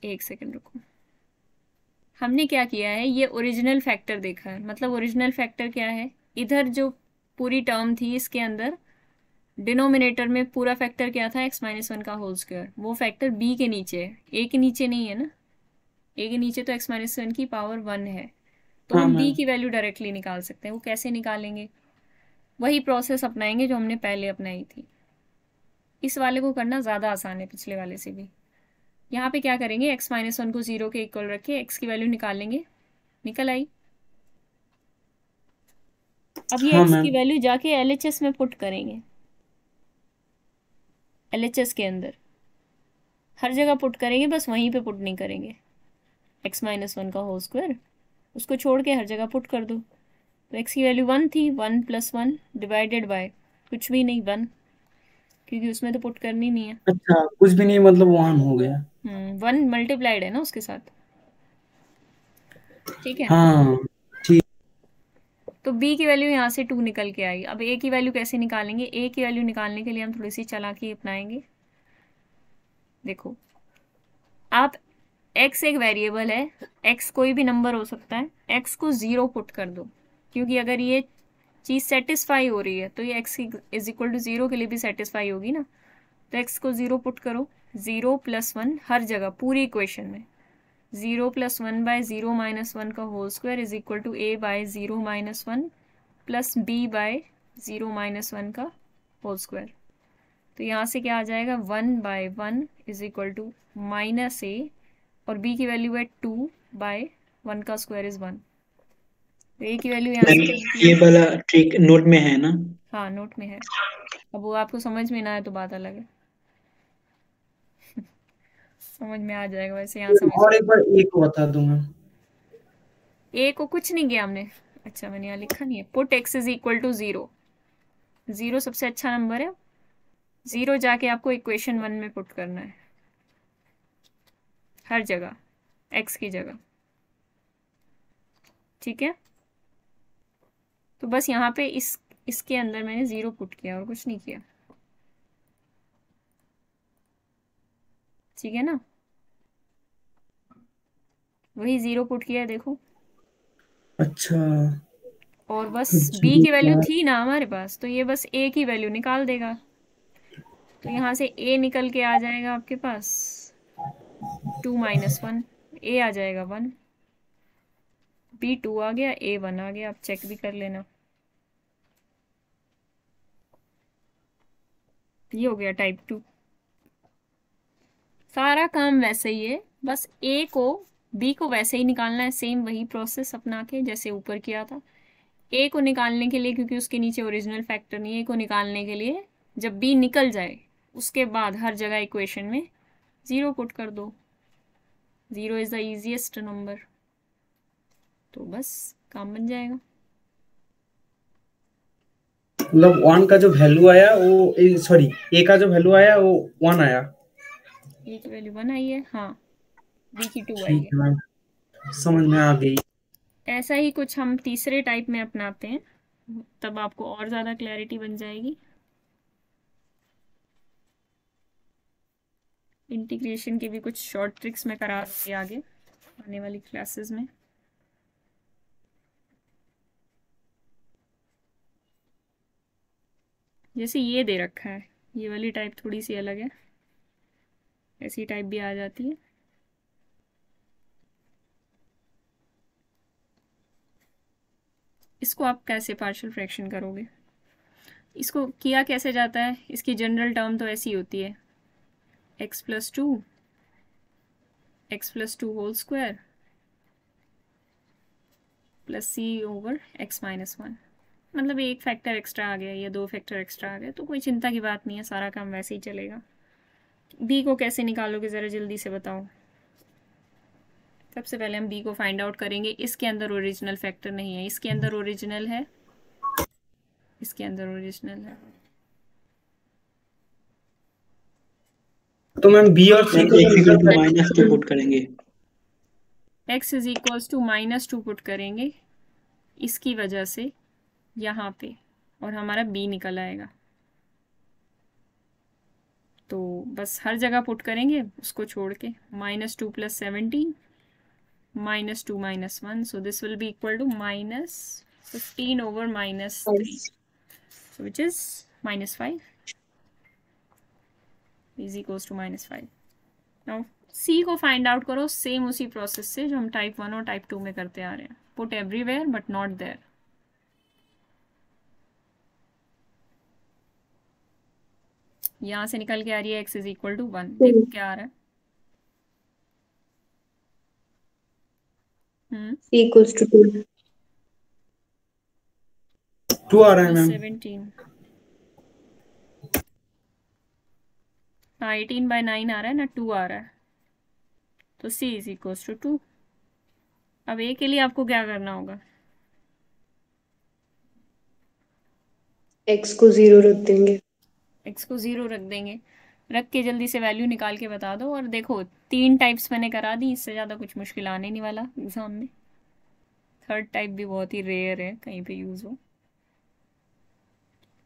Speaker 1: एक सेकंड रुको। हमने क्या किया है, ये ओरिजिनल फैक्टर देखा है। मतलब ओरिजिनल फैक्टर क्या है, इधर जो पूरी टर्म थी इसके अंदर डिनोमिनेटर में पूरा फैक्टर क्या था, x - 1 का होल स्क्वायर, वो फैक्टर b के नीचे है, a के नीचे नहीं है ना। a के नीचे तो x - 1 की पावर 1 है, तो
Speaker 3: हाँ
Speaker 1: हम b
Speaker 3: मैम।
Speaker 1: की वैल्यू डायरेक्टली निकाल सकते हैं। वो कैसे निकालेंगे, वही प्रोसेस अपनाएंगे जो हमने पहले अपनाई थी। इस वाले को करना ज़्यादा आसान है पिछले वाले से भी। यहाँ पे क्या करेंगे, x - 1 को 0 के इक्वल रख के x की वैल्यू निकालेंगे, निकल आई। अब ये
Speaker 3: हाँ
Speaker 1: x की
Speaker 3: मैम।
Speaker 1: वैल्यू जाके LHS में पुट करेंगे। LHS के अंदर हर जगह पुट करेंगे, बस वहीं पे पुट नहीं करेंगे। x - 1 का होल स्क्वायर उसको छोड़ के हर जगह पुट कर दो। तो x की वैल्यू 1 थी, 1 + 1 डिवाइडेड बाय कुछ भी नहीं 1, क्योंकि उसमें तो पुट करनी नहीं है।
Speaker 3: अच्छा, कुछ भी नहीं मतलब 1 हो गया।
Speaker 1: 1 मल्टीप्लाइड है ना उसके साथ, ठीक है।
Speaker 3: हाँ ठीक।
Speaker 1: तो b की वैल्यू यहाँ से 2 निकल के आई। अब a की वैल्यू कैसे निकालेंगे, a की वैल्यू निकालने के लिए हम थोड़ी सी चालाकी अपनाएंगे। देखो, आप x एक वेरिएबल है, x कोई भी नंबर हो सकता है, x को 0 पुट कर दो, क्योंकि अगर ये चीज़ सेटिस्फाई हो रही है तो ये x = 0 के लिए भी सेटिस्फाई होगी ना। तो x को 0 पुट करो, 0 + 1 हर जगह पूरी इक्वेशन में, 0 + 1 / 0 - 1 का whole square = a / 0 - 1 plus b / 0 - 1 का होल स्क्वायर। तो यहाँ से क्या आ जाएगा, 1/1 = -a, और b की वैल्यू है 2/1 का स्क्वायर इज 1। तो a की वैल्यू यहाँ से क्या
Speaker 2: ये
Speaker 1: निकली,
Speaker 2: वाला ट्रिक नोट में है ना?
Speaker 1: हाँ नोट में है। अब वो आपको समझ में ना आए तो बात अलग है। समझ में आ जाएगा, वैसे यहाँ समझ
Speaker 3: और एक बार एक को बता दूंगा।
Speaker 1: a को कुछ नहीं किया हमने। अच्छा, मैंने यहाँ लिखा नहीं है, पुट x = 0। 0 सबसे अच्छा नंबर है, 0 जाके आपको इक्वेशन 1 में पुट करना है हर जगह x की जगह, ठीक है। तो बस यहाँ पे इसके अंदर मैंने 0 पुट किया और कुछ नहीं किया, ठीक है ना। वही 0 पुट किया है, देखो।
Speaker 3: अच्छा,
Speaker 1: और बस
Speaker 3: तो
Speaker 1: b
Speaker 3: 0
Speaker 1: की वैल्यू
Speaker 3: क्या?
Speaker 1: थी ना हमारे पास, तो ये बस a की वैल्यू निकाल देगा। तो यहाँ से a निकल के आ जाएगा आपके पास 2 - 1, a आ जाएगा 1, b 2 आ गया, a 1 आ गया। आप चेक भी कर लेना। ये हो गया टाइप 2। सारा काम वैसे ही है, बस a को b को वैसे ही निकालना है, सेम वही प्रोसेस अपना के जैसे ऊपर किया था। a को निकालने के लिए, क्योंकि उसके नीचे ओरिजिनल फैक्टर नहीं है, a को निकालने के लिए जब b निकल जाए उसके बाद हर जगह इक्वेशन में 0 पुट कर दो। 0 इज द इजीएस्ट नंबर, तो बस काम बन जाएगा।
Speaker 3: मतलब 1 का जो वैल्यू आया वो, सॉरी, a का जो वैल्यू आया वो 1 आया।
Speaker 1: a की वैल्यू 1 आई है, हाँ, b की 2 आई
Speaker 3: ठीक
Speaker 1: है।
Speaker 3: है मैम, समझ में आ गई।
Speaker 1: ऐसा ही कुछ हम तीसरे टाइप में अपनाते हैं, तब आपको और ज़्यादा क्लैरिटी बन जाएगी। इंटीग्रेशन की भी कुछ शॉर्ट ट्रिक्स मैं करा दूँगी आगे आने वाली क्लासेस में। जैसे ये दे रखा है, ये वाली टाइप थोड़ी सी अलग है, ऐसी टाइप भी आ जाती है। इसको आप कैसे पार्शियल फ्रैक्शन करोगे? इसको किया कैसे जाता है? इसकी जनरल टर्म तो ऐसी होती है, x plus two whole square plus c over x minus 1। मतलब एक फैक्टर एक्स्ट्रा आ गया या 2 फैक्टर एक्स्ट्रा आ गया तो कोई चिंता की बात नहीं है, सारा काम वैसे ही चलेगा। b को कैसे निकालोगे ज़रा जल्दी से बताओ। सबसे पहले हम b को फाइंड आउट करेंगे। इसके अंदर ओरिजिनल फैक्टर नहीं है, इसके अंदर ओरिजिनल है, इसके अंदर ओरिजिनल है।
Speaker 3: तो मैम बी और सी को
Speaker 2: -2 पुट करेंगे,
Speaker 1: x is equals to -2 put करेंगे इसकी वजह से यहाँ पे, और हमारा b निकल आएगा। तो बस हर जगह पुट करेंगे उसको छोड़ के, -2 + 17 -2 - 1, so this will be equal to -15 over -3, so which is -5 is equals to -5। now c को फाइंड आउट करो सेम उसी प्रोसेस से जो हम टाइप 1 और टाइप 2 में करते आ रहे हैं, put everywhere but not there. यहाँ से निकल के आ रही है x इज इक्वल टू 1, देखो क्या आ रहा है।
Speaker 4: c equals to 2
Speaker 3: 2 आ रहा है मैम।
Speaker 1: 17 हाँ 18/9 आ रहा है ना, 2 आ रहा है, तो c इज इक्वल टू 2। अब a के लिए आपको क्या करना होगा?
Speaker 4: x को 0 रख देंगे,
Speaker 1: x को 0 रख देंगे, रख के जल्दी से वैल्यू निकाल के बता दो। और देखो 3 टाइप्स मैंने करा दी, इससे ज़्यादा कुछ मुश्किल आने नहीं वाला एग्जाम में। थर्ड टाइप भी बहुत ही रेयर है कहीं पे यूज़ हो,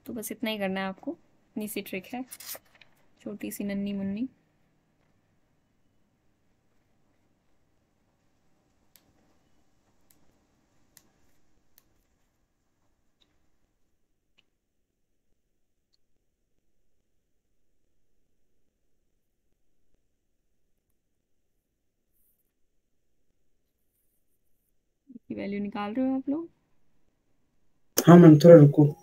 Speaker 1: तो बस इतना ही करना है आपको, इतनी सी ट्रिक है, छोटी सी नन्ही मुन्नी। वैल्यू निकाल रहे हो आप लोग?
Speaker 3: हाँ मैम थोड़ा रुको।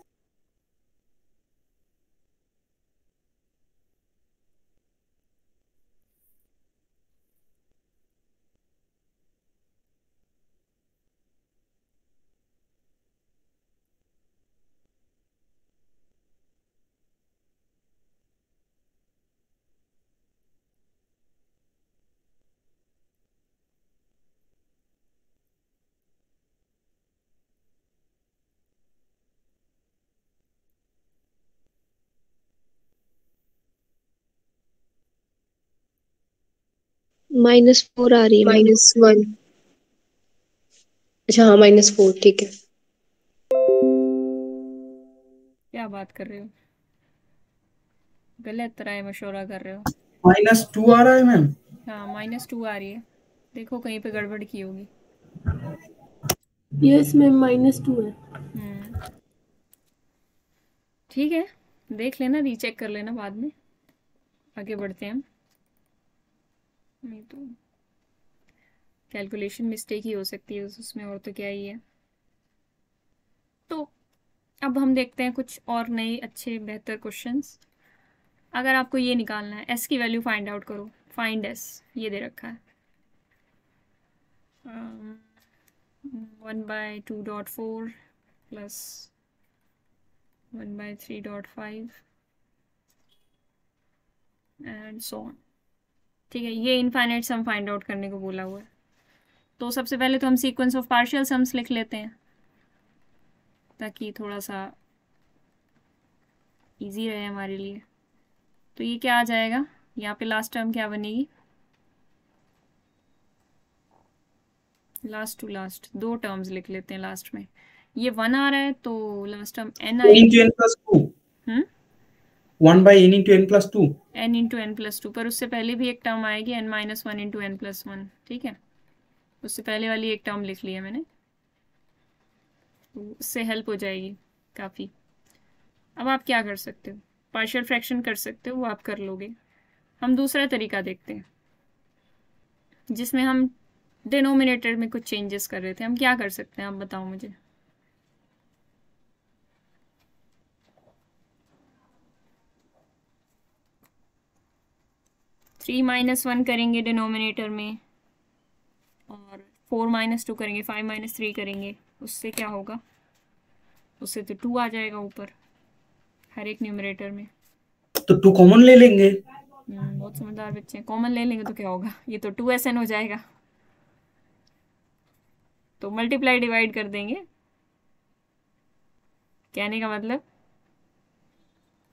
Speaker 4: -4 आ रही है, -1। अच्छा हाँ -4, ठीक है।
Speaker 1: क्या बात कर रहे हो, गलत राय मशवरा कर रहे हो।
Speaker 3: -2 आ रहा है मैम।
Speaker 1: हाँ -2 आ रही है, देखो कहीं पे गड़बड़ की होगी।
Speaker 5: यस मैम -2 है।
Speaker 1: ठीक है, देख लेना, रीचेक कर लेना बाद में, आगे बढ़ते हैं हम। नहीं तो कैलकुलेशन मिस्टेक ही हो सकती है उसमें, और तो क्या ही है। तो अब हम देखते हैं कुछ और नए अच्छे बेहतर क्वेश्चंस। अगर आपको ये निकालना है, s की वैल्यू फाइंड आउट करो, फाइंड s, ये दे रखा है 1/2.4 प्लस 1/3.5 एंड सो ऑन। ठीक है, ये इनफाइनाइट सम फाइंड आउट करने को बोला हुआ है। तो सबसे पहले तो हम सीक्वेंस ऑफ पार्शियल सम्स लिख लेते हैं ताकि थोड़ा सा इजी रहे हमारे लिए। तो ये क्या आ जाएगा, यहाँ पे लास्ट टर्म क्या बनेगी, लास्ट टू लास्ट 2 टर्म्स लिख लेते हैं लास्ट में। ये 1 आ रहा है तो लास्ट टर्म n आएगी,
Speaker 3: n + 2 1/n × n + 2
Speaker 1: n × n + 2, पर उससे पहले भी एक टर्म आएगी n - 1 × n + 1। ठीक है, उससे पहले वाली एक टर्म लिख लिया मैंने, तो उससे हेल्प हो जाएगी काफ़ी। अब आप क्या कर सकते हो, पार्शियल फ्रैक्शन कर सकते हो, वो आप कर लोगे। हम दूसरा तरीका देखते हैं जिसमें हम डिनोमिनेटर में कुछ चेंजेस कर रहे थे। हम क्या कर सकते हैं, आप बताओ मुझे। 3 - 1 करेंगे डिनोमिनेटर में, और 4 - 2 करेंगे, 5 - 3 करेंगे, उससे क्या होगा? उससे तो 2 आ जाएगा ऊपर हर एक न्यूमरेटर में।
Speaker 3: तो 2 कॉमन ले लेंगे।
Speaker 1: बहुत समझदार बच्चे हैं। कॉमन ले लेंगे तो क्या होगा? ये तो 2SN हो जाएगा, तो मल्टीप्लाई डिवाइड कर देंगे। कहने का मतलब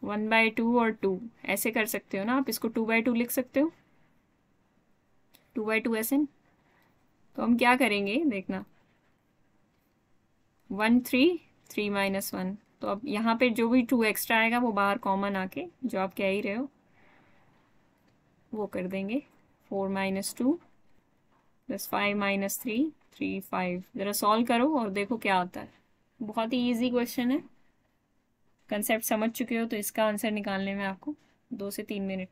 Speaker 1: 1/2 और 2 ऐसे कर सकते हो ना आप, इसको 2/2 लिख सकते हो, 2/2SN। तो हम क्या करेंगे देखना, 1 3 3 - 1, तो अब यहाँ पे जो भी 2 एक्स्ट्रा आएगा वो बाहर कॉमन आके, जो आप कह ही रहे हो, वो कर देंगे। 4 - 2 + 5 - 3 3 5। ज़रा सॉल्व करो और देखो क्या आता है। बहुत ही इजी क्वेश्चन है, कंसेप्ट समझ चुके हो तो इसका आंसर निकालने में आपको 2 से 3 मिनट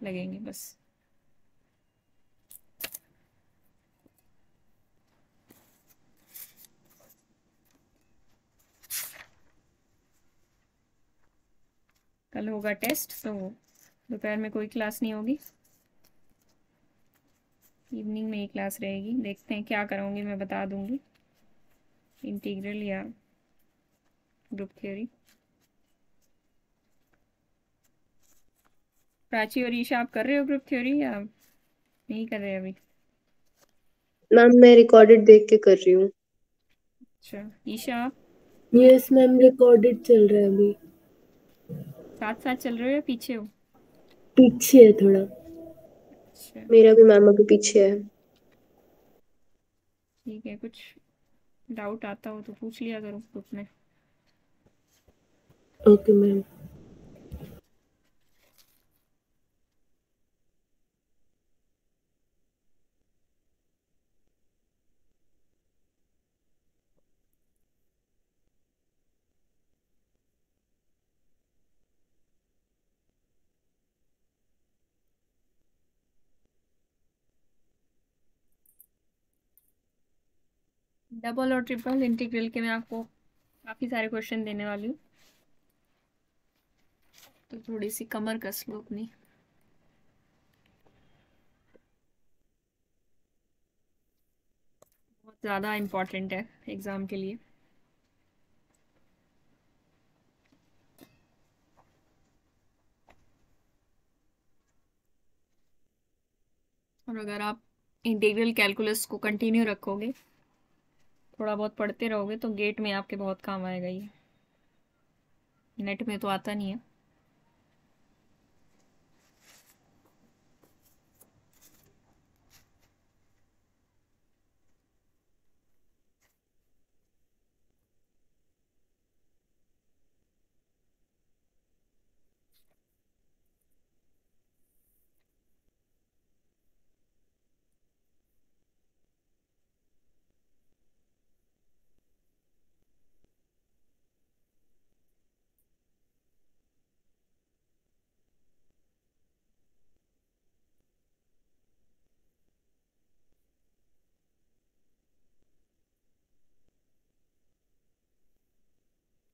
Speaker 1: लगेंगे बस। कल होगा टेस्ट, तो दोपहर में कोई क्लास नहीं होगी, इवनिंग में ही क्लास रहेगी। देखते हैं क्या कराऊंगी, मैं बता दूंगी, इंटीग्रल या ग्रुप थ्योरी। प्राची और ईशा, आप कर रहे हो ग्रुप थ्योरी या नहीं कर रहे अभी?
Speaker 4: मैम मैं रिकॉर्डेड देख के कर रही हूँ।
Speaker 1: अच्छा, ईशा आप
Speaker 4: यस मैम, रिकॉर्डेड चल रहा है अभी।
Speaker 1: साथ साथ चल रहे हो या पीछे हो?
Speaker 4: पीछे है थोड़ा।
Speaker 1: अच्छा
Speaker 4: मेरा भी मैम अभी पीछे है।
Speaker 1: ठीक है, कुछ डाउट आता हो तो पूछ लिया करो ग्रुप में।
Speaker 4: Okay ma'am.
Speaker 1: डबल और ट्रिपल इंटीग्रल के मैं आपको काफ़ी सारे क्वेश्चन देने वाली हूँ, तो थोड़ी सी कमर कस लो अपनी। बहुत ज़्यादा इम्पोर्टेंट है एग्ज़ाम के लिए। और अगर आप इंटीग्रल कैलकुलस को कंटिन्यू रखोगे, थोड़ा बहुत पढ़ते रहोगे, तो गेट में आपके बहुत काम आएगा ये, नेट में तो आता नहीं है।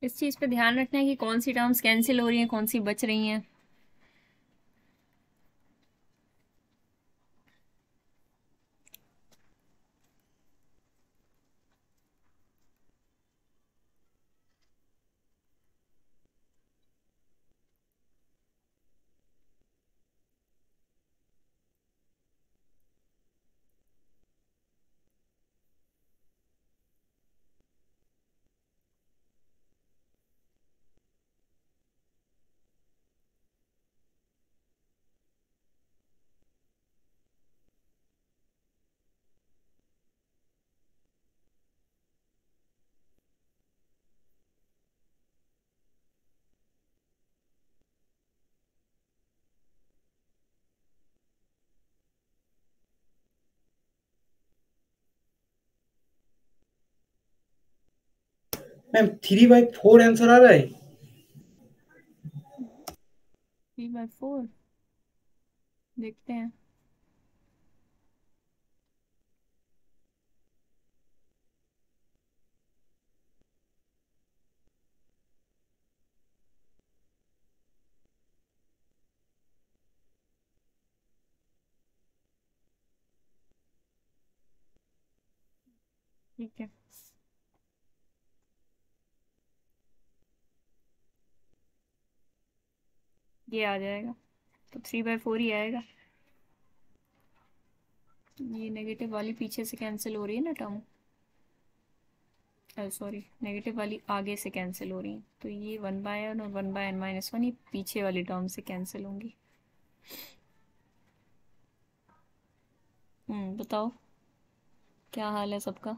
Speaker 1: इस चीज़ पे ध्यान रखना है कि कौन सी टर्म्स कैंसिल हो रही हैं, कौन सी बच रही हैं।
Speaker 3: मैम 3/4 आंसर आ रहा है।
Speaker 1: 3/4 देखते हैं। ठीक है, ये आ जाएगा तो 3/4 ही आएगा। ये नेगेटिव वाली पीछे से कैंसिल हो रही है ना टर्म, सॉरी नेगेटिव वाली आगे से कैंसिल हो रही है, तो ये 1/n और 1/n-1 ये पीछे वाली टर्म से कैंसिल होंगी। बताओ क्या हाल है सबका?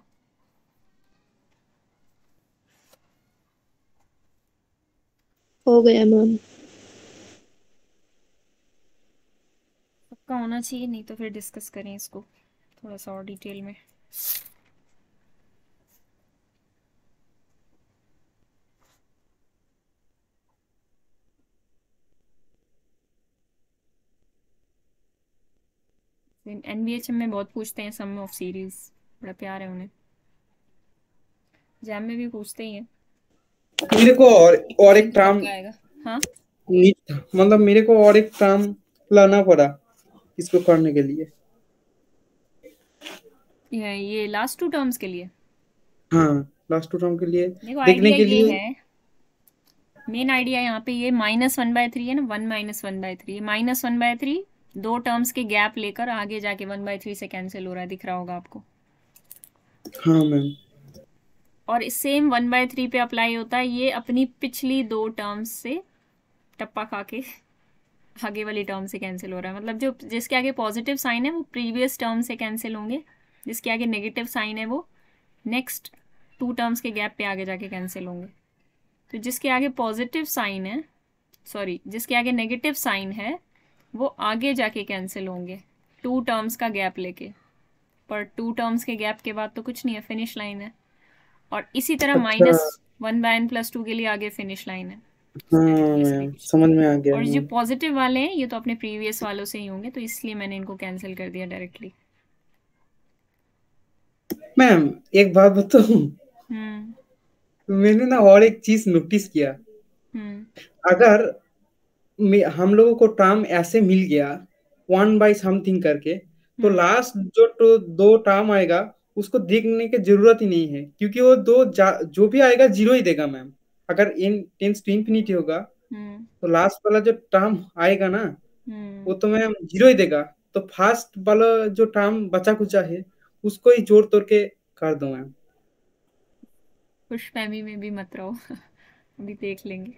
Speaker 4: हो गया मैम।
Speaker 1: सबका होना चाहिए, नहीं तो फिर डिस्कस करें इसको थोड़ा सा और डिटेल में। एनवीएचएम में बहुत पूछते हैं सम ऑफ सीरीज, बड़ा प्यार है उन्हें। जैम में भी पूछते ही हैं।
Speaker 3: मेरे को और एक टर्म
Speaker 1: आएगा, हाँ
Speaker 3: मतलब मेरे को और एक टर्म लाना पड़ा इसको करने के लिए।
Speaker 1: ये लास्ट 2 टर्म्स के लिए,
Speaker 3: हाँ लास्ट 2 टर्म के लिए
Speaker 1: देखो
Speaker 3: देखने
Speaker 1: आइडिया
Speaker 3: के
Speaker 1: ये
Speaker 3: लिए।
Speaker 1: है, मेन आइडिया यहाँ पे ये -1/3 है ना, 1 - 1/3, ये -1/3 2 टर्म्स के गैप लेकर आगे जाके 1/3 से कैंसिल हो रहा है, दिख रहा होगा आपको।
Speaker 3: हाँ मैम।
Speaker 1: और सेम 1/3 पे अप्लाई होता है, ये अपनी पिछली 2 टर्म्स से टप्पा खा के आगे वाली टर्म से कैंसिल हो रहा है। मतलब जो जिसके आगे पॉजिटिव साइन है वो प्रीवियस टर्म से कैंसिल होंगे, जिसके आगे नेगेटिव साइन है वो नेक्स्ट 2 टर्म्स के गैप पे आगे जाके कैंसिल होंगे। तो जिसके आगे पॉजिटिव साइन है, सॉरी जिसके आगे नेगेटिव साइन है वो आगे जाके कैंसिल होंगे 2 टर्म्स का गैप लेके, पर 2 टर्म्स के गैप के बाद तो कुछ नहीं है, फिनिश लाइन है। और इसी तरह
Speaker 3: अच्छा
Speaker 1: -1/n+2 के लिए आगे फिनिश लाइन है।
Speaker 3: हाँ
Speaker 1: ऐसे भी
Speaker 3: मैम
Speaker 1: कुछ
Speaker 3: समझ में आ गया
Speaker 1: और जो
Speaker 3: मैम।
Speaker 1: पॉजिटिव वाले हैं ये तो अपने प्रीवियस वालों से ही होंगे, तो इसलिए मैंने इनको कैंसिल कर दिया डायरेक्टली।
Speaker 3: मैम एक बात बताऊं, मैंने ना और एक चीज नोटिस किया। अगर हम लोगों को टर्म ऐसे मिल गया 1/समथिंग करके, तो लास्ट जो 2 टर्म आएगा उसको देखने की जरूरत ही नहीं है, क्योंकि वो जो भी आएगा 0 ही देगा मैम। अगर n टेंस टू इंफिनिटी होगा तो लास्ट वाला जो टर्म आएगा ना वो तो मैम 0 ही देगा। तो फर्स्ट वाला जो टर्म बचा कुचा है उसको ही जोड़ तोड़ के कर दो मैम।
Speaker 1: खुशफहमी में भी मत रहो अभी देख लेंगे।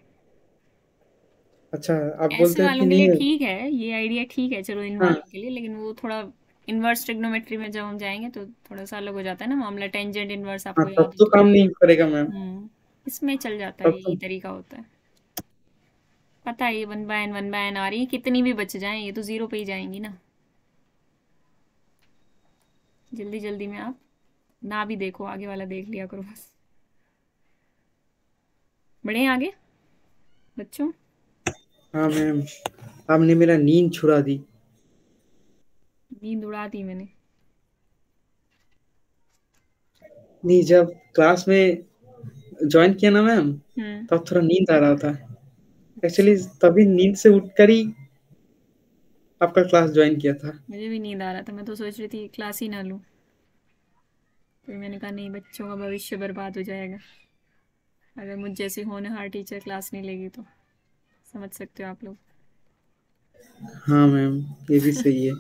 Speaker 3: अच्छा आप
Speaker 1: ऐसे
Speaker 3: बोलते हो कि
Speaker 1: वालों के
Speaker 3: नहीं
Speaker 1: लिए
Speaker 3: है।
Speaker 1: ठीक है, ये आइडिया ठीक है, चलो इन
Speaker 3: हाँ
Speaker 1: वालों के लिए, लेकिन वो थोड़ा इनवर्स ट्रिग्नोमेट्री में जब हम जाएंगे तो थोड़ा सा अलग हो जाता है ना मामला। टेंजेंट इनवर्स
Speaker 3: हाँ
Speaker 1: आपको याद
Speaker 3: तब
Speaker 1: है
Speaker 3: तो
Speaker 1: तो।
Speaker 3: काम नहीं करेगा मैम।
Speaker 1: इसमें चल जाता है,
Speaker 3: तब
Speaker 1: यही
Speaker 3: तो
Speaker 1: तरीका होता है। पता है ये 1/n आ रही है, कितनी भी बच जाए ये तो 0 पे ही जाएंगी ना। जल्दी जल्दी में आप ना भी देखो, आगे वाला देख लिया करो बस। बढ़े आगे बच्चों।
Speaker 3: हाँ मैम आपने मेरा नींद छुड़ा दी।
Speaker 1: नींद उड़ा दी मैंने।
Speaker 3: नहीं जब क्लास में ज्वाइन किया ना मैम
Speaker 1: हम्म
Speaker 3: तब थोड़ा नींद आ रहा था
Speaker 1: अच्छा,
Speaker 3: एक्चुअली, तभी नींद से उठकर ही आपका क्लास ज्वाइन किया था।
Speaker 1: मुझे भी नींद आ रहा था, मैं तो सोच रही थी क्लास ही ना लूं, फिर मैंने कहा नहीं, बच्चों का भविष्य बर्बाद हो जाएगा अगर मुझ जैसी होनहार टीचर क्लास नहीं लेगी तो। समझ सकते हो आप लोग।
Speaker 3: हाँ मैम ये भी सही है।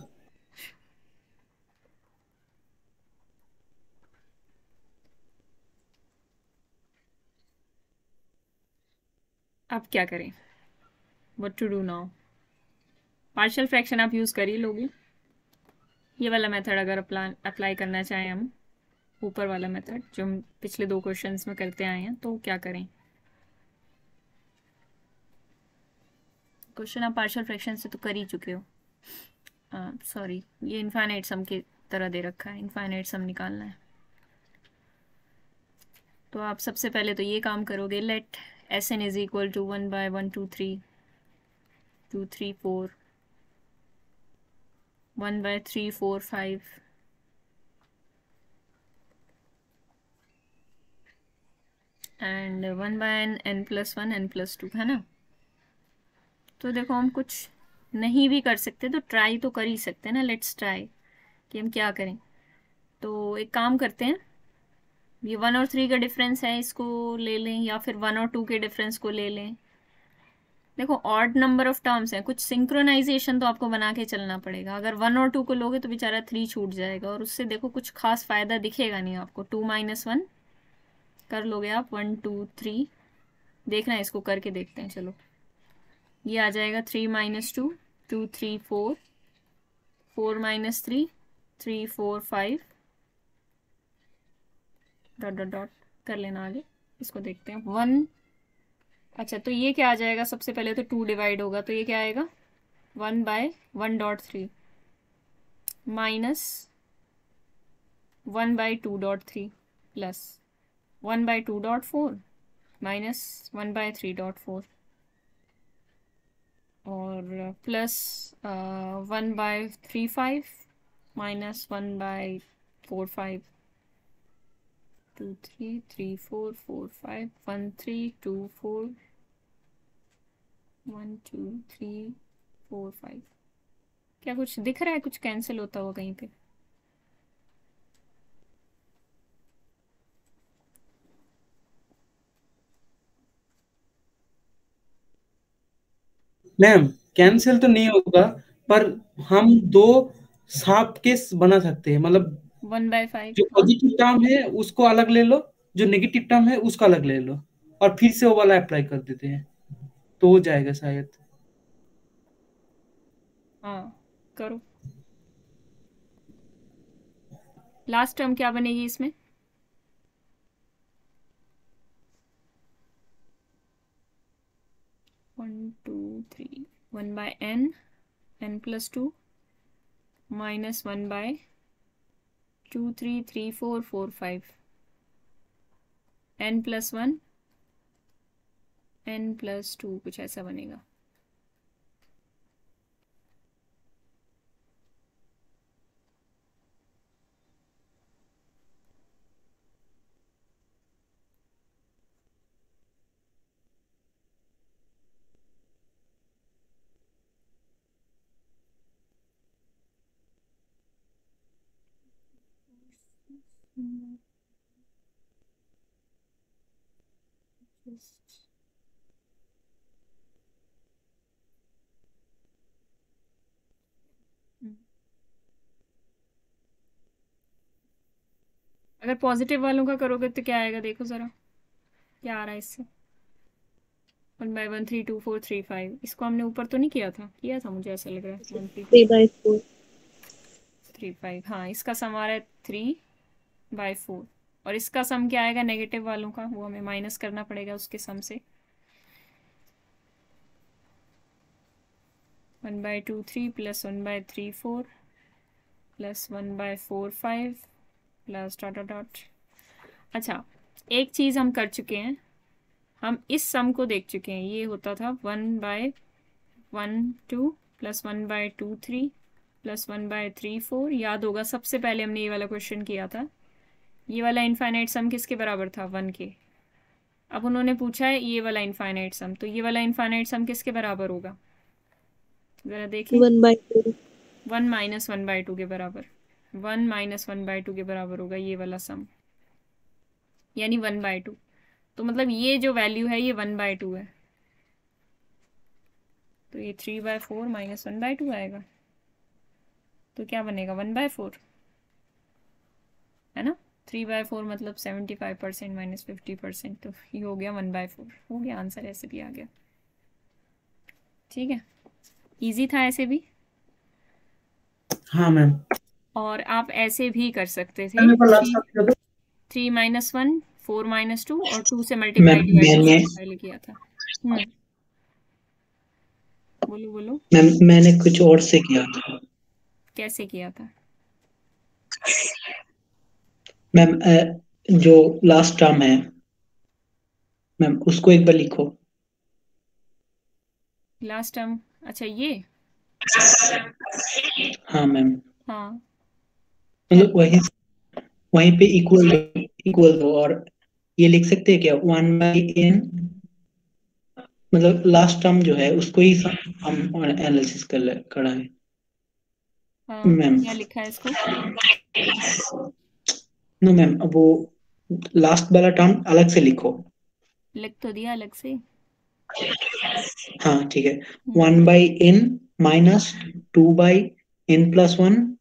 Speaker 1: अब क्या करें, what to do now? Partial fraction आप यूज़ कर ही लोगे। ये वाला मेथड अगर अप्लाई करना चाहें हम, ऊपर वाला मेथड जो हम पिछले 2 क्वेश्चंस में करते आए हैं, तो क्या करें? क्वेश्चन आप पार्शियल फ्रैक्शन से तो कर ही चुके हो। सॉरी ये इनफाइनाइट सम की तरह दे रखा है, इनफाइनाइट सम निकालना है। तो आप सबसे पहले तो ये काम करोगे, let Sn is equal to 1/1 2 3 2 3 4 1/3 4 5 and 1/n+1 n+2 है ना। तो देखो हम कुछ नहीं भी कर सकते तो ट्राई तो कर ही सकते हैं ना, लेट्स ट्राई कि हम क्या करें। तो एक काम करते हैं, ये 1 और 3 का डिफरेंस है, इसको ले लें, या फिर 1 और 2 के डिफरेंस को ले लें। देखो ऑड नंबर ऑफ टर्म्स है, कुछ सिंक्रोनाइजेशन तो आपको बना के चलना पड़ेगा। अगर 1 और 2 को लोगे तो बेचारा 3 छूट जाएगा, और उससे देखो कुछ खास फायदा दिखेगा नहीं आपको। 2 - 1 कर लोगे आप, 1 2 3। देखना है, इसको करके देखते हैं। चलो, ये आ जाएगा 3 - 2 2 3 4 4 - 3 3 4 5 डॉट डॉट डॉट कर लेना आगे। इसको देखते हैं 1। अच्छा, तो ये क्या आ जाएगा? सबसे पहले तो 2 डिवाइड होगा, तो ये क्या आएगा? 1/1.3 माइनस 1/2.3 प्लस 1/2.4 माइनस 1/3.4 और प्लस 1/35 माइनस 1/45 2 3 3 4 4 5 1 3 2 4 1 2 3 4 5। क्या कुछ दिख रहा है? कुछ कैंसिल होता हुआ कहीं पे?
Speaker 3: मैम कैंसिल तो नहीं होगा, पर हम दो साफ केस बना सकते हैं। मतलब
Speaker 1: 1/5
Speaker 3: जो पॉजिटिव टर्म है उसको अलग ले लो, जो नेगेटिव टर्म है उसका अलग ले लो, और फिर से वो वाला अप्लाई कर देते हैं, तो हो जाएगा शायद।
Speaker 1: हाँ, करो। लास्ट टर्म क्या बनेगी इसमें? One two three 1/n n+2 minus 1/2 3 3 4 4 5 n+1 n+2 कुछ ऐसा बनेगा। अगर पॉजिटिव वालों का करोगे तो क्या आएगा? देखो जरा क्या आ रहा है इससे। 1/1 3 2 4 3 5। इसको हमने ऊपर तो नहीं किया था? किया था, मुझे ऐसा लग रहा है। 1 3
Speaker 4: 3/4
Speaker 1: 3 5। हाँ, इसका सम आ रहा है 3/4। और इसका सम क्या आएगा नेगेटिव वालों का? वो हमें माइनस करना पड़ेगा उसके सम से। 1/2 3 plus 1/3 4 plus 1/4 5 plus dot dot dot. अच्छा, एक चीज़ हम कर चुके हैं, हम इस सम को देख चुके हैं। ये होता था 1/1 2 प्लस 1/2 3 प्लस 1/3 4। याद होगा सबसे पहले हमने ये वाला क्वेश्चन किया था। ये वाला इनफाइनाइट सम किसके बराबर था? 1 के। अब उन्होंने पूछा है ये वाला इनफाइनाइट सम, तो ये वाला इनफाइनाइट सम किसके बराबर होगा? ज़रा देखें।
Speaker 4: 1/2
Speaker 1: 1 - 1/2 के बराबर। 1 - 1/2 के बराबर होगा ये वाला सम, यानी 1/2। तो मतलब ये जो वैल्यू है ये 1/2 है, तो ये 3/4 माइनस 1/2 आएगा। तो क्या बनेगा? 1/4 है ना। 3/4 मतलब 75% माइनस 50%, तो ये हो गया 1/4। हो गया आंसर, ऐसे भी आ गया। ठीक है, इजी था ऐसे भी।
Speaker 3: हाँ मैम।
Speaker 1: और आप ऐसे भी कर सकते थे।
Speaker 3: मैम, एक बार लास्ट आप कर दो।
Speaker 1: 3 - 1 4 - 2 और 2 से
Speaker 2: मैम
Speaker 1: मल्टीप्लाई डिवाइड
Speaker 2: मैंने
Speaker 1: पहले किया था। बोलो बोलो,
Speaker 2: मैम मैंने कुछ और से किया था।
Speaker 1: कैसे किया था?
Speaker 2: मैम जो लास्ट टर्म है मैम उसको एक बार लिखो।
Speaker 1: Last term? अच्छा, ये।
Speaker 2: हाँ मैम,
Speaker 1: हाँ, क्या?
Speaker 2: मतलब वही वहीं पे इक्वल इक्वल दो, और ये लिख सकते हैं क्या 1/n, मतलब लास्ट टर्म जो है उसको ही हम एनालिसिस करा है
Speaker 1: हाँ,
Speaker 2: मैम।
Speaker 1: क्या लिखा है इसको?
Speaker 2: नो मैम, अब वो लास्ट वाला टर्म अलग से लिखो।
Speaker 1: लिख तो दिया अलग से।
Speaker 2: हाँ ठीक है, 1/n minus 2/n+1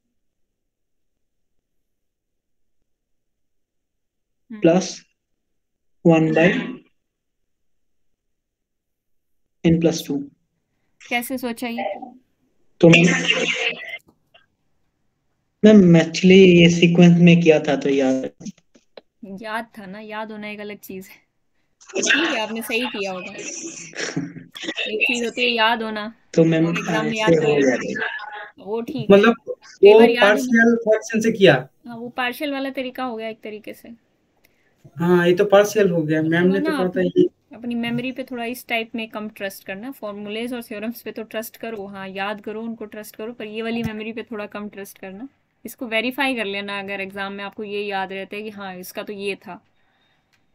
Speaker 2: plus 1/n+2।
Speaker 1: कैसे सोचा ये?
Speaker 2: तो मैम एक्चुअली ये सीक्वेंस में किया था तो याद
Speaker 1: था ना, याद होना एक अलग चीज है। ठीक है, आपने सही किया होगा। एक चीज होती है याद होना,
Speaker 2: तो मैम
Speaker 1: और एग्जाम में
Speaker 2: ऐसे
Speaker 1: याद
Speaker 2: हो
Speaker 1: करना,
Speaker 2: जाता
Speaker 1: वो ठीक है।
Speaker 3: मतलब
Speaker 1: कई
Speaker 3: वो
Speaker 1: बार याद होना,
Speaker 3: पार्शियल फ्रैक्शन से किया।
Speaker 1: हाँ वो पार्शियल वाला तरीका हो गया एक तरीके से।
Speaker 3: हाँ ये तो पार्शियल हो गया, मैम
Speaker 1: थोड़ा
Speaker 3: ने तो
Speaker 1: ना
Speaker 3: कहा था ये।
Speaker 1: अपनी मेमोरी पे थोड़ा इस टाइप में कम ट्रस्ट करना। फॉर्मूलेज और थ्योरम्स पे तो ट्रस्ट करो, हाँ याद करो, उनको ट्रस्ट करो, पर ये वाली मेमोरी पे थोड़ा कम ट्रस्ट करना। इसको वेरीफाई कर लेना, अगर एग्जाम में आपको ये याद रहता है कि हाँ इसका तो ये था,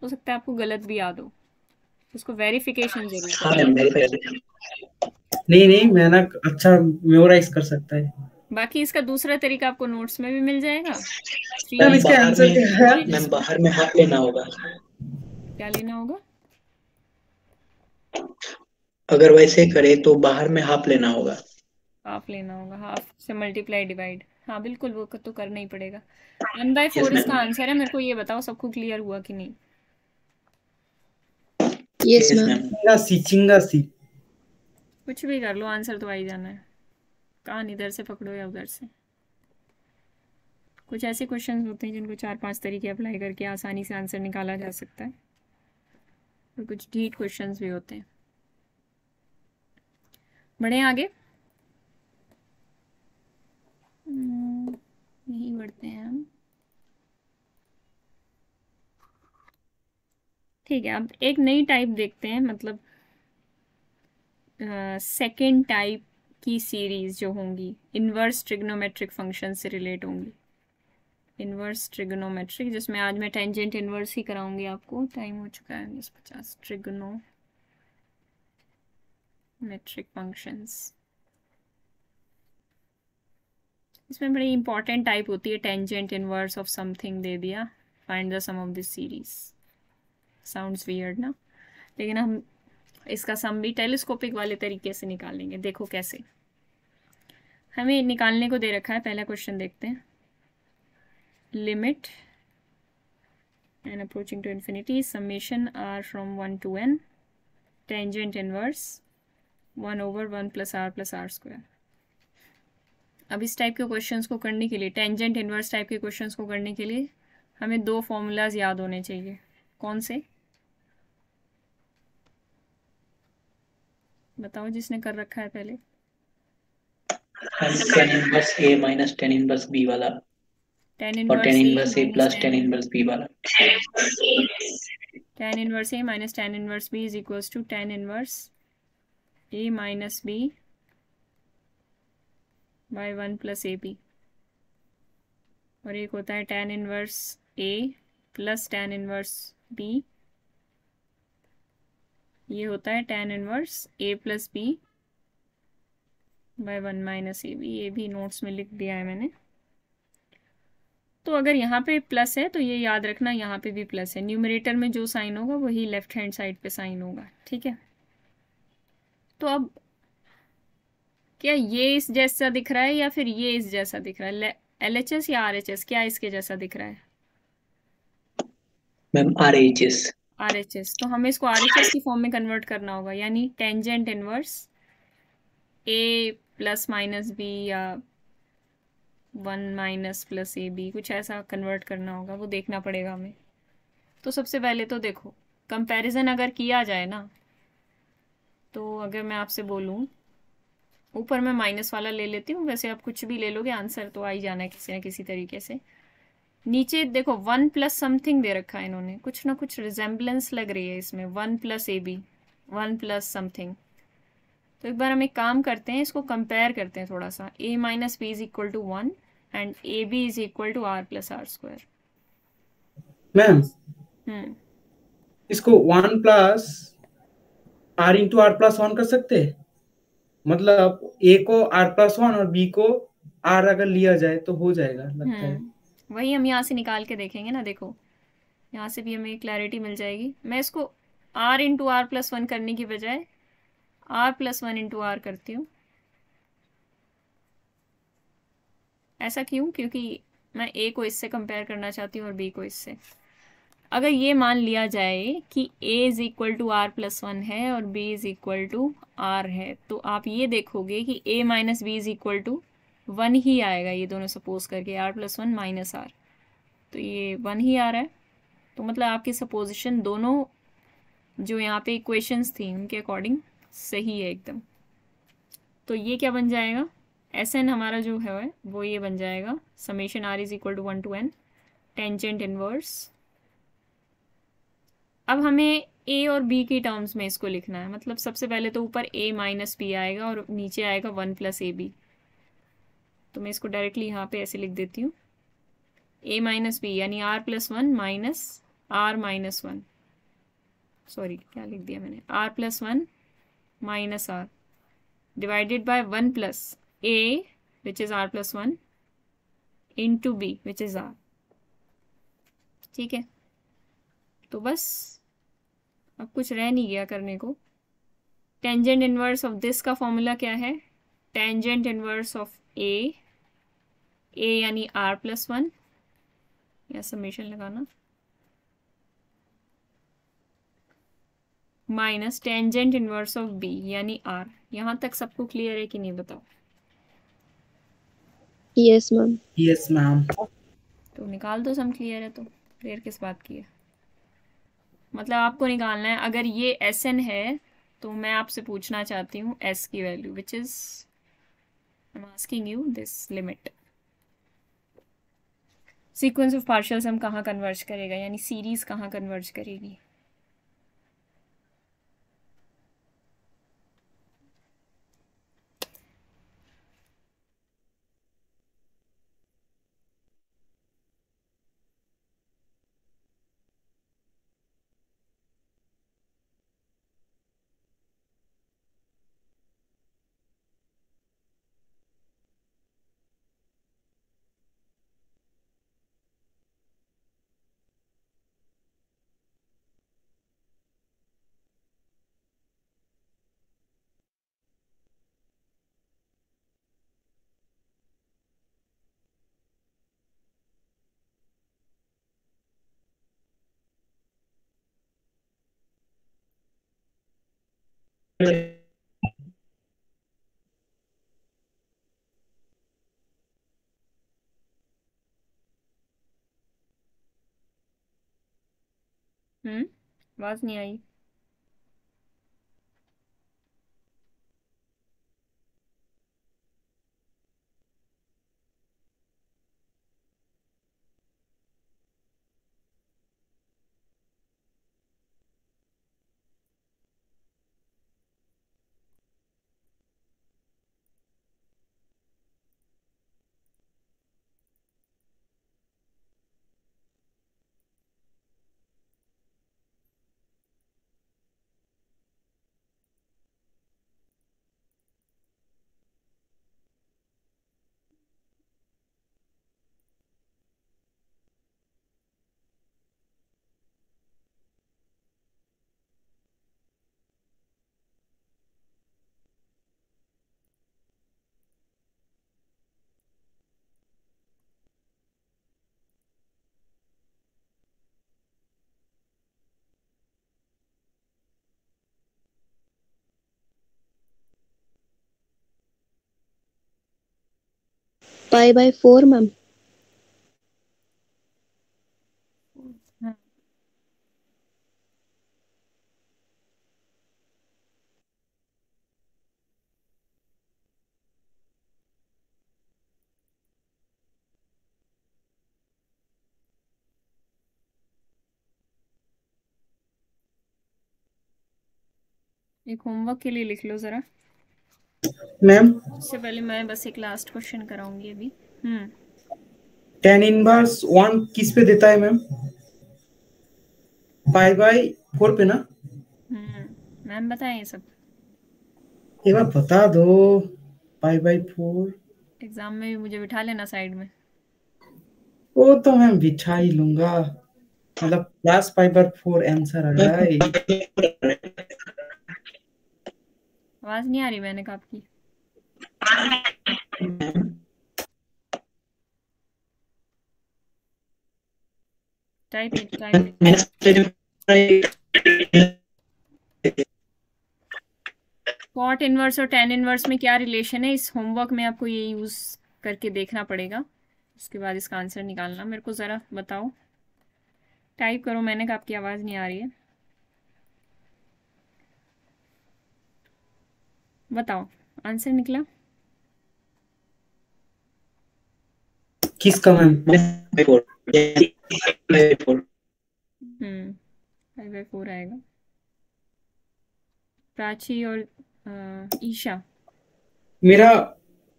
Speaker 1: हो सकता है आपको गलत भी याद हो, उसको वेरिफिकेशन जरूर
Speaker 2: हाँ
Speaker 1: करना।
Speaker 2: Ma'am verify.
Speaker 3: नहीं नहीं, मैं ना अच्छा मेमोराइज कर सकता है।
Speaker 1: बाकी इसका दूसरा तरीका आपको नोट्स में भी मिल जाएगा।
Speaker 3: मैम
Speaker 1: 3
Speaker 3: इसका आंसर क्या है?
Speaker 2: मैम बाहर में हाफ लेना होगा।
Speaker 1: क्या लेना होगा?
Speaker 2: अगर वैसे करे तो बाहर में हाफ लेना होगा।
Speaker 1: हाफ लेना होगा, हाफ से मल्टीप्लाई डिवाइड, हाँ बिल्कुल वो तो करना ही पड़ेगा। 1/4
Speaker 2: यस
Speaker 1: इसका
Speaker 2: मैम।
Speaker 1: आंसर है। मेरे को ये बताओ सबको क्लियर हुआ कि नहीं?
Speaker 4: Yes
Speaker 2: yes
Speaker 4: ma'am.
Speaker 2: मैम।
Speaker 3: चिंगा सी।
Speaker 1: कुछ भी कर लो, आंसर तो आ ही जाना है। कान इधर से पकड़ो या उधर से। कुछ ऐसे क्वेश्चन होते हैं जिनको 4-5 तरीके अप्लाई करके आसानी से आंसर निकाला जा सकता है, और कुछ डीट क्वेश्चंस भी होते हैं। बढ़े आगे, यही बढ़ते हैं हम। ठीक है, अब एक नई टाइप देखते हैं, मतलब सेकेंड टाइप की सीरीज जो होंगी इन्वर्स ट्रिग्नोमेट्रिक फंक्शन से रिलेट होंगी। इन्वर्स ट्रिग्नोमेट्रिक, जिसमें आज मैं टेंजेंट इन्वर्स ही कराऊंगी आपको। टाइम हो चुका है 50। ट्रिग्नोमेट्रिक फंक्शंस, इसमें बड़ी इंपॉर्टेंट टाइप होती है टेंजेंट इन्वर्स ऑफ समथिंग दे दिया, find the sum of this series. Sounds weird ना, लेकिन हम इसका सम भी टेलीस्कोपिक वाले तरीके से निकालेंगे। देखो कैसे हमें निकालने को दे रखा है। पहला क्वेश्चन देखते हैं। Limit and approaching to infinity summation r from 1 to n tangent inverse 1/1 plus r square। अब इस टाइप के क्वेश्चंस को करने के लिए, टेंजेंट इन्वर्स टाइप के क्वेश्चंस को करने के लिए हमें 2 फॉर्मूलाज याद होने चाहिए। कौन से बताओ जिसने कर रखा है पहले?
Speaker 2: tan inverse a minus tan inverse b वाला,
Speaker 1: tan
Speaker 2: और tan
Speaker 1: inverse a
Speaker 2: inverse a
Speaker 1: minus
Speaker 2: plus tan inverse b वाला।
Speaker 1: tan inverse a minus tan inverse b is equals to tan inverse a minus b by 1 plus A B, और एक होता है tan inverse a plus tan inverse b, ये होता है tan inverse a plus b by 1 minus A B. ये भी notes में लिख दिया है मैंने। तो अगर यहाँ पे प्लस है तो ये याद रखना यहाँ पे भी प्लस है। न्यूमरेटर में जो साइन होगा वही लेफ्ट हैंड साइड पे साइन होगा, ठीक है। तो अब क्या ये इस जैसा दिख रहा है या फिर ये इस जैसा दिख रहा है? LHS या RHS, क्या इसके जैसा दिख रहा है?
Speaker 2: Ma'am RHS।
Speaker 1: RHS, तो हमें इसको RHS की फॉर्म में कन्वर्ट करना होगा, यानी tangent inverse a plus minus b या 1 माइनस प्लस ए बी, कुछ ऐसा कन्वर्ट करना होगा, वो देखना पड़ेगा हमें। तो सबसे पहले तो देखो कंपैरिजन अगर किया जाए ना, तो अगर मैं आपसे बोलूँ, ऊपर मैं माइनस वाला ले लेती हूँ, वैसे आप कुछ भी ले लोगे आंसर तो आ ही जाना है किसी ना किसी तरीके से। नीचे देखो 1 प्लस समथिंग दे रखा है इन्होंने, कुछ ना कुछ रिजेम्बलेंस लग रही है इसमें। 1 plus A B, 1 plus something. तो एक बार हम एक काम करते हैं, इसको कंपेयर करते हैं थोड़ा सा। a minus B is equal to 1 and A B is equal to r plus r square.
Speaker 3: Ma'am इसको 1 plus r into r plus 1 कर सकते हैं। मतलब a को r प्लस 1 और b को r अगर लिया जाए तो हो जाएगा, लगता है।
Speaker 1: वही हम यहाँ से निकाल के देखेंगे ना। देखो यहाँ से भी हमें क्लैरिटी मिल जाएगी। मैं इसको r into r plus one करने की बजाय r plus one into r करती हूँ। ऐसा क्यों? क्योंकि मैं a को इससे कंपेयर करना चाहती हूँ और b को इससे। अगर ये मान लिया जाए कि a is equal to R plus one है और b is equal to R है, तो आप ये देखोगे कि a minus B is equal to one ही आएगा। ये दोनों सपोज करके R plus one minus R, तो ये वन ही आ रहा है। तो मतलब आपकी सपोजिशन दोनों जो यहाँ पे इक्वेशंस थी उनके अकॉर्डिंग सही है एकदम। तो ये क्या बन जाएगा, एस एन हमारा जो है वो ये बन जाएगा summation r is equal to one to n tangent inverse. अब हमें a और b की टर्म्स में इसको लिखना है। मतलब सबसे पहले तो ऊपर a माइनस बी आएगा और नीचे आएगा वन प्लस ए बी। तो मैं इसको डायरेक्टली यहाँ पे ऐसे लिख देती हूँ, a माइनस बी यानी r plus one minus r minus one, sorry क्या लिख दिया मैंने, r plus one minus r divided by one plus a which is r plus one into b which is r। ठीक है, तो बस अब कुछ रह नहीं गया करने को। टेंजेंट इनवर्स ऑफ दिस का फॉर्मूला क्या है, टेंजेंट इनवर्स ऑफ ए यानी r प्लस वन, या समेशन लगाना, minus tangent inverse of b यानी r। यहाँ तक सबको क्लियर है कि नहीं बताओ?
Speaker 4: Yes ma'am.
Speaker 3: Yes ma'am.
Speaker 1: तो निकाल दो, सम क्लियर है तो क्लियर किस बात की है। मतलब आपको निकालना है, अगर ये एस एन है तो मैं आपसे पूछना चाहती हूँ एस की value which is I am asking you this limit. Sequence of partial sum कहाँ कन्वर्ज करेगा, यानी सीरीज कहाँ कन्वर्ज करेगी? आवाज नहीं आई।
Speaker 4: Pi by 4 ma'am.
Speaker 1: हाँ। एक होमवर्क के लिए लिख लो जरा
Speaker 3: मैम।
Speaker 1: उससे पहले मैं बस एक लास्ट क्वेश्चन कराऊंगी अभी।
Speaker 3: टेन इनवर्स वन किस पे देता है मैम? पाई बाय 4 पे ना?
Speaker 1: मैम बताएं ये सब,
Speaker 3: एक बार बता दो। पाई बाय 4
Speaker 1: एग्जाम में भी मुझे बिठा लेना साइड में।
Speaker 3: वो तो मैं बिठा ही लूंगा। मतलब प्लस पाई बाय 4 आंसर आ रहा है।
Speaker 1: आवाज नहीं आ रही मैंने कहा आपकी। Type it. कॉट इनवर्स और टेन इनवर्स में क्या रिलेशन है, इस होमवर्क में आपको ये यूज करके देखना पड़ेगा, उसके बाद इसका आंसर निकालना। मेरे को ज़रा बताओ, टाइप करो। मैंने कहा आपकी आवाज़ नहीं आ रही है। बताओ आंसर निकला
Speaker 3: किसका मैम?
Speaker 1: 5/4 आएगा। प्राची और ईशा,
Speaker 3: मेरा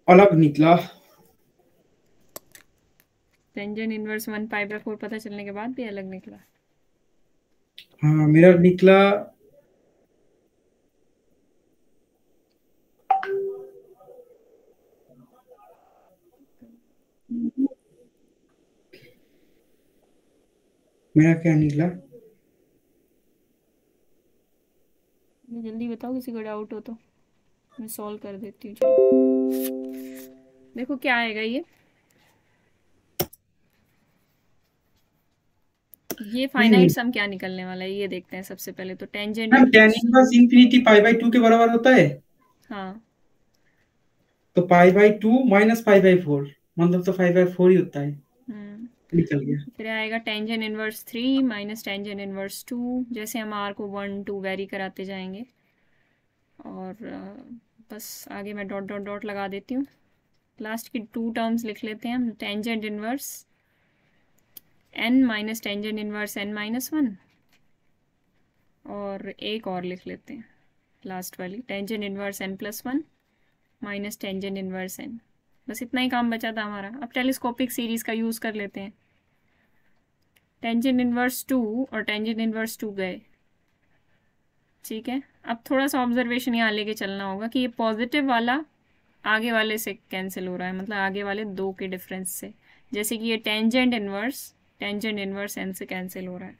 Speaker 3: अलग निकला।
Speaker 1: टेंजेंट इनवर्स 1/4 पता चलने के बाद भी अलग निकला।
Speaker 3: हाँ मेरा निकला मेरा क्या निकला?
Speaker 1: जल्दी बताओ, किसी को डाउट हो तो मैं सॉल्व कर देती हूँ। चलो देखो क्या आएगा ये फाइनाइट सम क्या निकलने वाला है ये देखते हैं सबसे पहले। तो tangent
Speaker 3: ma'am tan inverse infinity pi by 2 के बराबर होता है।
Speaker 1: हाँ
Speaker 3: तो पाई बाय 2 माइनस पाई बाय 4 मतलब तो 5/4 ही होता है। निकल गया।
Speaker 1: फिर आएगा tangent inverse 3 minus tangent inverse 2। जैसे हम आर को 1 2 वेरी कराते जाएंगे, और बस आगे मैं डॉट डॉट डॉट लगा देती हूँ। लास्ट की 2 टर्म्स लिख लेते हैं हम। Tangent inverse n minus tangent inverse n minus 1, और एक और लिख लेते हैं लास्ट वाली, tangent inverse n plus 1 minus tangent inverse n। बस इतना ही काम बचा था हमारा। अब टेलीस्कोपिक सीरीज का यूज़ कर लेते हैं। टेंजेंट इनवर्स 2 और टेंजेंट इनवर्स 2 गए, ठीक है। अब थोड़ा सा ऑब्जर्वेशन यहाँ लेके चलना होगा कि ये पॉजिटिव वाला आगे वाले से कैंसिल हो रहा है, मतलब आगे वाले 2 के डिफरेंस से। जैसे कि ये टेंजेंट इनवर्स n से कैंसिल हो रहा है,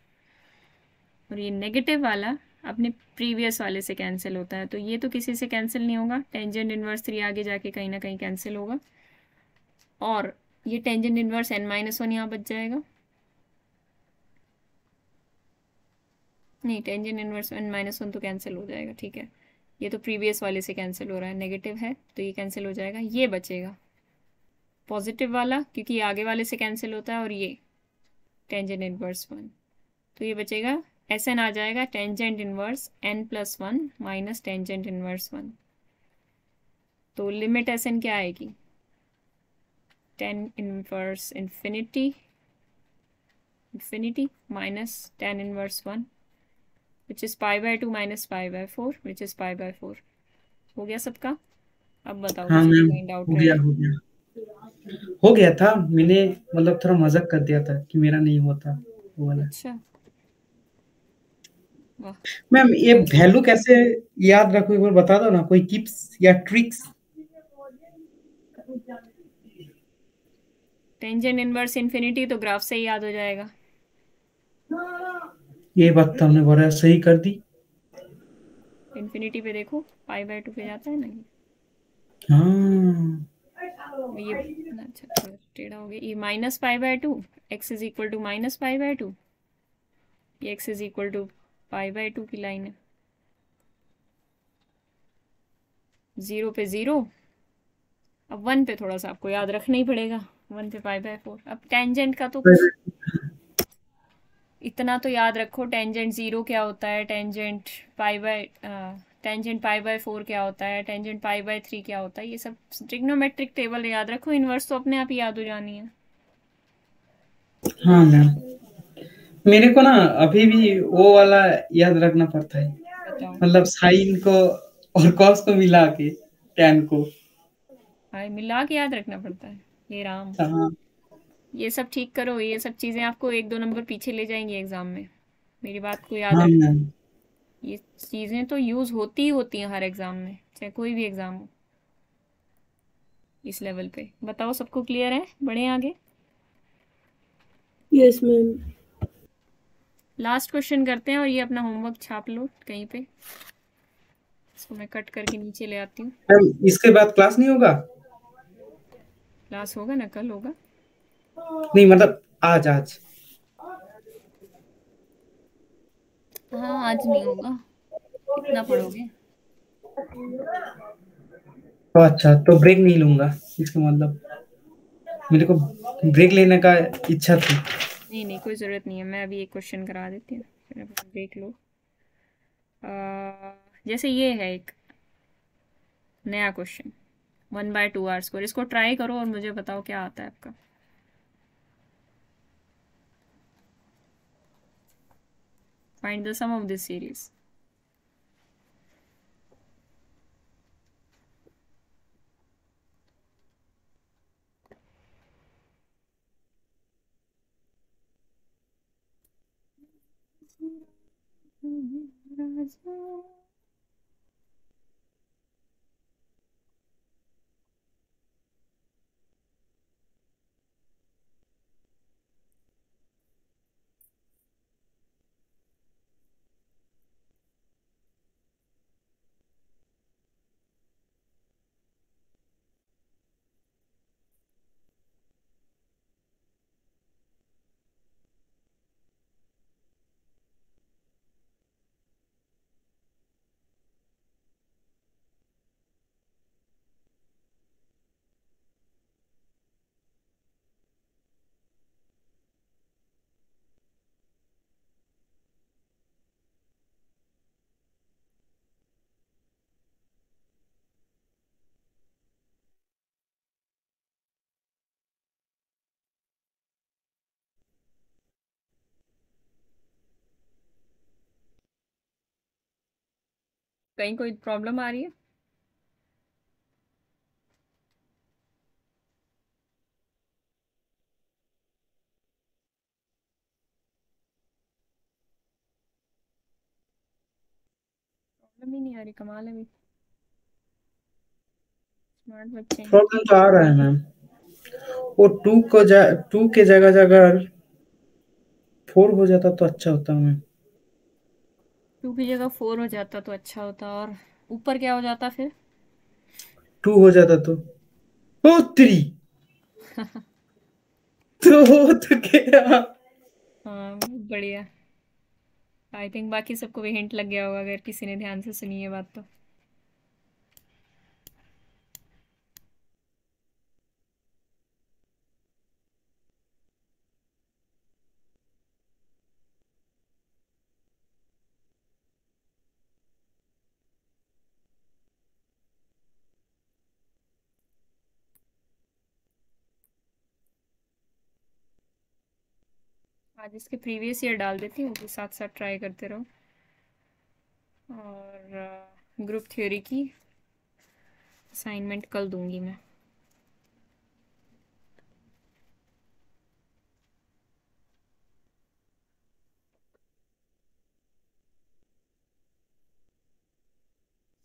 Speaker 1: और ये नेगेटिव वाला अपने प्रीवियस वाले से कैंसिल होता है। तो ये तो किसी से कैंसिल नहीं होगा। टेंजेंट इनवर्स 3 आगे जाके कहीं ना कहीं कैंसिल होगा, और ये टेंजेंट इनवर्स n माइनस 1 यहाँ बच जाएगा। नहीं, टेंजेंट इनवर्स n माइनस 1 तो कैंसिल हो जाएगा, ठीक है। ये तो प्रीवियस वाले से कैंसिल हो रहा है, नेगेटिव है तो ये कैंसिल हो जाएगा। ये बचेगा पॉजिटिव वाला, क्योंकि ये आगे वाले से कैंसिल होता है, और ये टेंजेंट इनवर्स 1। तो ये बचेगा Sn आ जाएगा tangent inverse n plus 1 minus tangent inverse 1। तो लिमिट Sn क्या आएगी? tan inverse infinity minus tan inverse 1 which is π/2 minus π/4 which is π/4। हो गया सबका? अब बताओ
Speaker 3: हाँ
Speaker 1: किसी को
Speaker 3: मैम
Speaker 1: कहीं डाउट
Speaker 3: हो गया था। मैंने मतलब थोड़ा मजाक कर दिया था कि मेरा नहीं होता वो वाला।
Speaker 1: अच्छा वाह।
Speaker 3: मैम ये वैल्यू कैसे याद रखो, एक बार बता दो ना, कोई टिप्स या ट्रिक्स?
Speaker 1: टेंजेंट इनवर्स इन्फिनिटी तो ग्राफ से ही याद हो जाएगा।
Speaker 3: ये बात तो हमने बड़ा सही कर दी।
Speaker 1: इन्फिनिटी पे देखो π/2 पे जाता है ना ये।
Speaker 3: हाँ
Speaker 1: ये अच्छा थोड़ा टेढ़ा हो गया। ये minus π/2, x is equal to minus π/2, ये x इज इक्वल टू π/2 की लाइन है। 0 पे 0, अब 1 पे थोड़ा सा आपको याद रखना ही पड़ेगा। 1 पे π/4। अब टेंजेंट का तो कुछ इतना तो याद रखो, टेंजेंट 0 क्या होता है, टेंजेंट π/4 क्या होता है, टेंजेंट π/3 क्या होता है, ये सब ट्रिग्नोमेट्रिक टेबल याद रखो। इनवर्स तो अपने आप ही याद हो जानी है।
Speaker 3: हाँ मैम, मेरे को ना अभी भी वो वाला याद रखना पड़ता है, मतलब साइन को और कॉस को मिला के टैन को
Speaker 1: मिला के याद रखना पड़ता है। ये राम,
Speaker 3: हाँ
Speaker 1: ये सब ठीक करो। ये सब चीज़ें आपको 1-2 नंबर पीछे ले जाएंगी एग्जाम में, मेरी बात को याद
Speaker 3: हाँ
Speaker 1: रखना।
Speaker 3: मैम।
Speaker 1: ये चीज़ें तो यूज़ होती ही होती हैं हर एग्ज़ाम में, चाहे कोई भी एग्ज़ाम हो इस लेवल पे। बताओ सबको क्लियर है? बढ़े आगे?
Speaker 4: Yes ma'am.
Speaker 1: लास्ट क्वेश्चन करते हैं और ये अपना होमवर्क छाप लो कहीं पे। इसको मैं कट करके नीचे ले आती हूँ।
Speaker 3: मैम इसके बाद क्लास नहीं होगा?
Speaker 1: क्लास होगा ना, कल होगा।
Speaker 3: नहीं मतलब आज आज
Speaker 1: हाँ आज नहीं होगा। कितना पढ़ोगे?
Speaker 3: तो अच्छा, तो ब्रेक नहीं लूंगा इसका मतलब। मेरे को ब्रेक लेने का इच्छा थी।
Speaker 1: नहीं नहीं, कोई ज़रूरत नहीं है, मैं अभी एक क्वेश्चन करा देती हूँ, फिर आप देख लो। जैसे ये है एक नया क्वेश्चन 1/2 स्क्वायर, इसको ट्राई करो और मुझे बताओ क्या आता है आपका। Find the sum of this series. कहीं कोई प्रॉब्लम आ रही है? प्रॉब्लम ही नहीं आ रही, कमाल है भी, स्मार्ट बच्चे हैं।
Speaker 3: प्रॉब्लम तो आ रहा है मैम। वो टू के जगह अगर 4 हो जाता तो अच्छा होता मैम।
Speaker 1: 2 की जगह 4 हो जाता तो अच्छा होता, और ऊपर क्या हो जाता फिर?
Speaker 3: 2 हो जाता तो 3 तो क्या?
Speaker 1: हाँ बढ़िया। आई थिंक बाकी सबको भी हिंट लग गया होगा अगर किसी ने ध्यान से सुनी है बात तो। आज इसके प्रीवियस ईयर डाल देती हूँ तो साथ साथ ट्राई करते रहो। और ग्रुप थ्योरी की असाइनमेंट कल दूंगी मैं।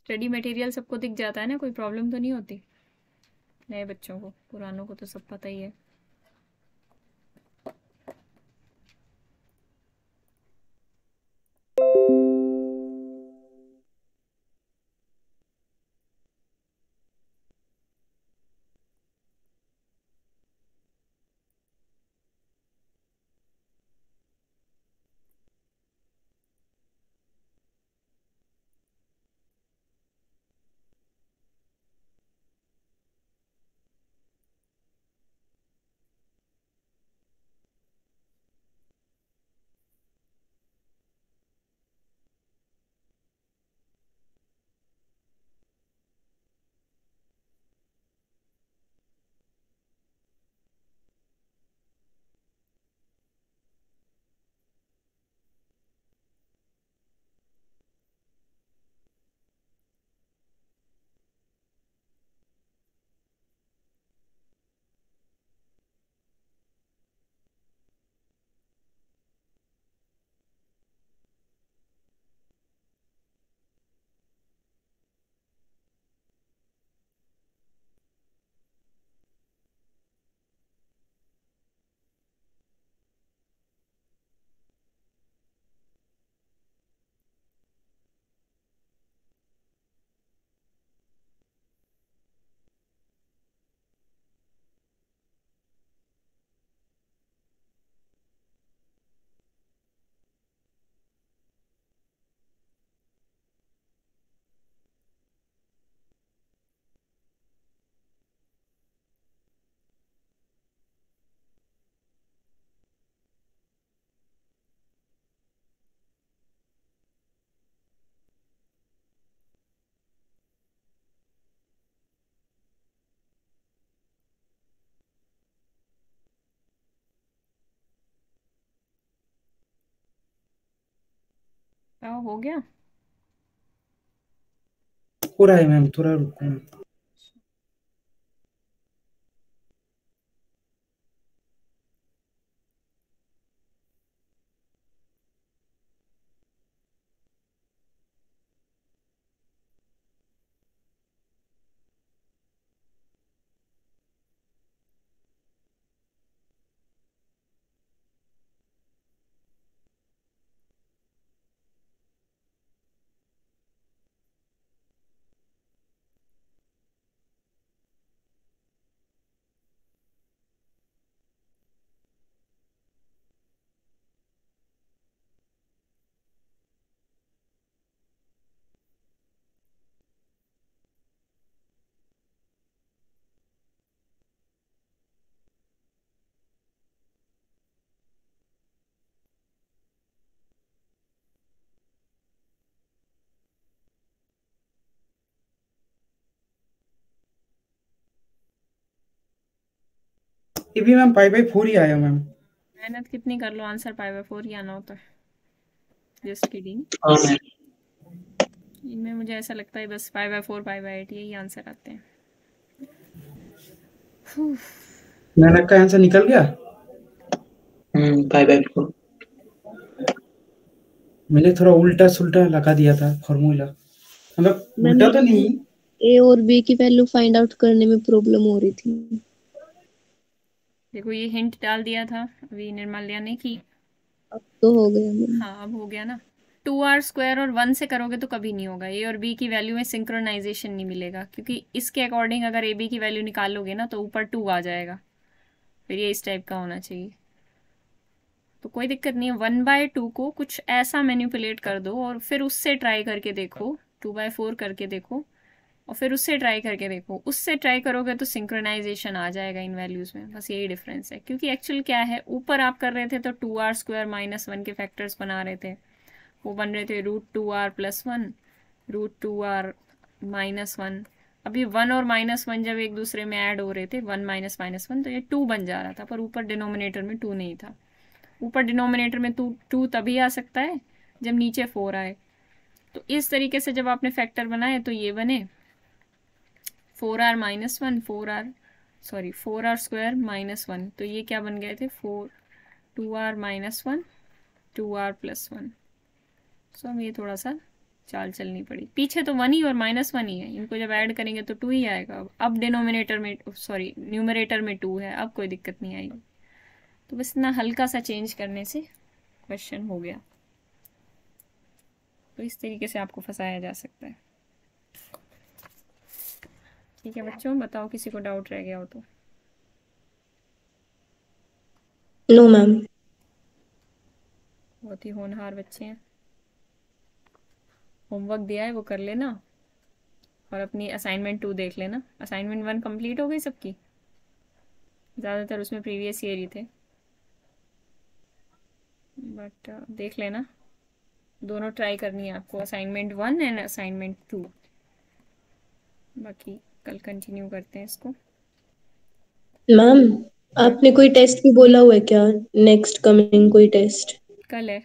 Speaker 1: स्टडी मटेरियल सबको दिख जाता है ना, कोई प्रॉब्लम तो नहीं होती? नए बच्चों को, पुरानों को तो सब पता ही है। हो गया।
Speaker 3: हो रहा है मैम, थोड़ा रुको मैम। ये भी मैम π/4 ही आया मैम।
Speaker 1: मेहनत कितनी कर लो, आंसर π/4 ही आना होता है। Just kidding. इनमें मुझे ऐसा लगता है बस π/4 π/8 यही आंसर आते हैं।
Speaker 3: मेहनत का आंसर निकल गया।
Speaker 2: π/4।
Speaker 3: मैंने थोड़ा उल्टा सुल्टा लगा दिया था फॉर्मूला, मतलब उल्टा तो नहीं।
Speaker 4: ए और बी की वैल्यू फाइंड आउट करने में प्रॉब्लम हो रही थी।
Speaker 1: देखो ये हिंट डाल दिया था अभी निर्मल्या ने कि
Speaker 4: अब तो हो गया।
Speaker 1: हाँ अब हो गया ना। 2r² और 1 से करोगे तो कभी नहीं होगा। ए और बी की वैल्यू में सिंक्रोनाइजेशन नहीं मिलेगा, क्योंकि इसके अकॉर्डिंग अगर ए बी की वैल्यू निकालोगे ना तो ऊपर 2 आ जाएगा, फिर ये इस टाइप का होना चाहिए। तो कोई दिक्कत नहीं है, 1/2 को कुछ ऐसा मैनिपुलेट कर दो और फिर उससे ट्राई करके देखो, 2/4 करके देखो और फिर उससे ट्राई करके देखो। उससे ट्राई करोगे तो सिंक्रोनाइजेशन आ जाएगा इन वैल्यूज़ में, बस यही डिफरेंस है। क्योंकि एक्चुअल क्या है, ऊपर आप कर रहे थे तो 2r² - 1 के फैक्टर्स बना रहे थे, वो बन रहे थे √2r + 1 √2r - 1। अभी 1 और -1 जब एक दूसरे में ऐड हो रहे थे, 1 - -1, तो ये 2 बन जा रहा था, पर ऊपर डिनोमिनेटर में 2 नहीं था। ऊपर डिनोमिनेटर में 2 तभी आ सकता है जब नीचे 4 आए। तो इस तरीके से जब आपने फैक्टर बनाए तो ये बने 4r - 1 4r² - 1, तो ये क्या बन गए थे 2r - 1 2r + 1। सो अब ये थोड़ा सा चाल चलनी पड़ी, पीछे तो 1 ही और -1 ही है, इनको जब ऐड करेंगे तो 2 ही आएगा। अब डिनोमिनेटर में न्यूमरेटर में 2 है, अब कोई दिक्कत नहीं आएगी। तो बस इतना हल्का सा चेंज करने से क्वेश्चन हो गया। तो इस तरीके से आपको फंसाया जा सकता है। ठीक है बच्चों, बताओ किसी को डाउट रह गया हो तो।
Speaker 4: No ma'am.
Speaker 1: बहुत ही होनहार बच्चे हैं। होमवर्क दिया है वो कर लेना और अपनी असाइनमेंट 2 देख लेना। असाइनमेंट 1 कंप्लीट हो गई सबकी, ज़्यादातर उसमें प्रीवियस ईयर ही थे, बट देख लेना। दोनों ट्राई करनी है आपको, असाइनमेंट 1 एंड असाइनमेंट 2। बाकी कल कंटिन्यू करते हैं इसको।
Speaker 4: मैम आपने कोई टेस्ट भी बोला हुआ है क्या, नेक्स्ट कमिंग कोई टेस्ट?
Speaker 1: कल है।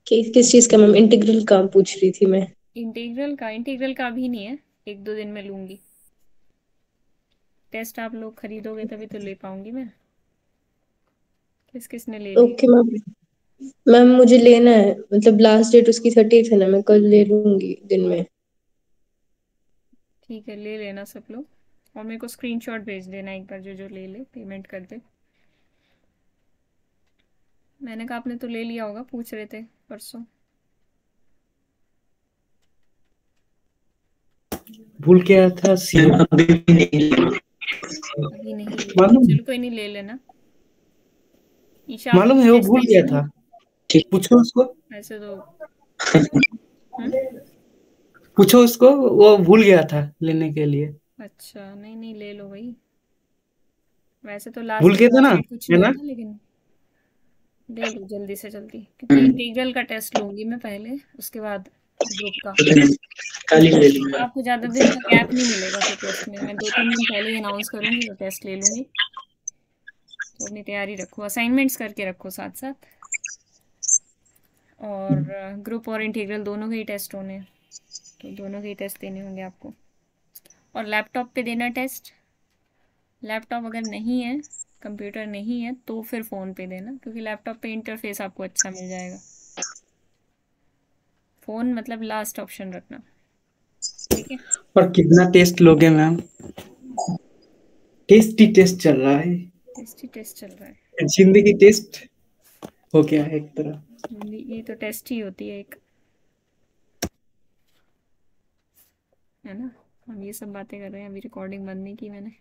Speaker 4: किस चीज का मैम? इंटीग्रल का पूछ रही थी मैं।
Speaker 1: इंटीग्रल का अभी नहीं है, 1-2 दिन में लूँगी। टेस्ट आप लोग खरीदोगे तभी तो ले पाऊंगी मैं। किसने ले लिया?
Speaker 4: ओके मैम मुझे लेना है, मतलब लास्ट डेट उसकी 30 है ना, मैं कल ले लूंगी दिन में।
Speaker 1: ठीक है ले लेना सब लोग, और मेरे को स्क्रीनशॉट भेज देना एक बार, जो ले ले पेमेंट कर दे। मैंने कहा आपने तो ले लिया होगा, पूछ रहे थे परसों।
Speaker 3: भूल गया था
Speaker 2: अभी नहीं
Speaker 3: मालूम।
Speaker 1: चलो कोई नहीं, ले लेना। ईशा
Speaker 3: मालूम है वो भूल गया था, पूछो उसको।
Speaker 1: ऐसे तो
Speaker 3: पूछो उसको, वो भूल गया था लेने के लिए।
Speaker 1: अच्छा नहीं ले लो भाई। वैसे तो लास्ट
Speaker 3: भूल गए थे ना,
Speaker 1: कुछ
Speaker 3: है
Speaker 1: नहीं
Speaker 3: ना?
Speaker 1: था, लेकिन ले लो जल्दी से जल्दी, क्योंकि इंटीग्रल का टेस्ट लूंगी मैं पहले, उसके बाद ग्रुप का। आपको ज़्यादा दिन का गैप नहीं मिलेगा फिर टेस्ट में, मैं 2-3 दिन पहले ही अनाउंस करूंगी तो टेस्ट ले लूंगी। तो अपनी तैयारी रखो, असाइनमेंट्स करके रखो साथ साथ। और ग्रुप और इंटीग्रल दोनों के ही टेस्ट होने हैं, तो दोनों के ही टेस्ट देने होंगे आपको। और लैपटॉप पे देना टेस्ट, लैपटॉप अगर नहीं है, कंप्यूटर नहीं है, तो फिर फ़ोन पे देना, क्योंकि लैपटॉप पे इंटरफेस आपको अच्छा मिल जाएगा। फ़ोन मतलब लास्ट ऑप्शन रखना, ठीक है।
Speaker 3: और कितना टेस्ट लोगे मैम? टेस्ट ही टेस्ट चल रहा है,
Speaker 1: टेस्ट ही टेस्ट चल रहा है।
Speaker 3: जिंदगी टेस्ट हो गया है एक तरह।
Speaker 1: ये तो टेस्ट ही होती है एक, है ना। हम ये सब बातें कर रहे हैं, अभी रिकॉर्डिंग बंद नहीं की मैंने।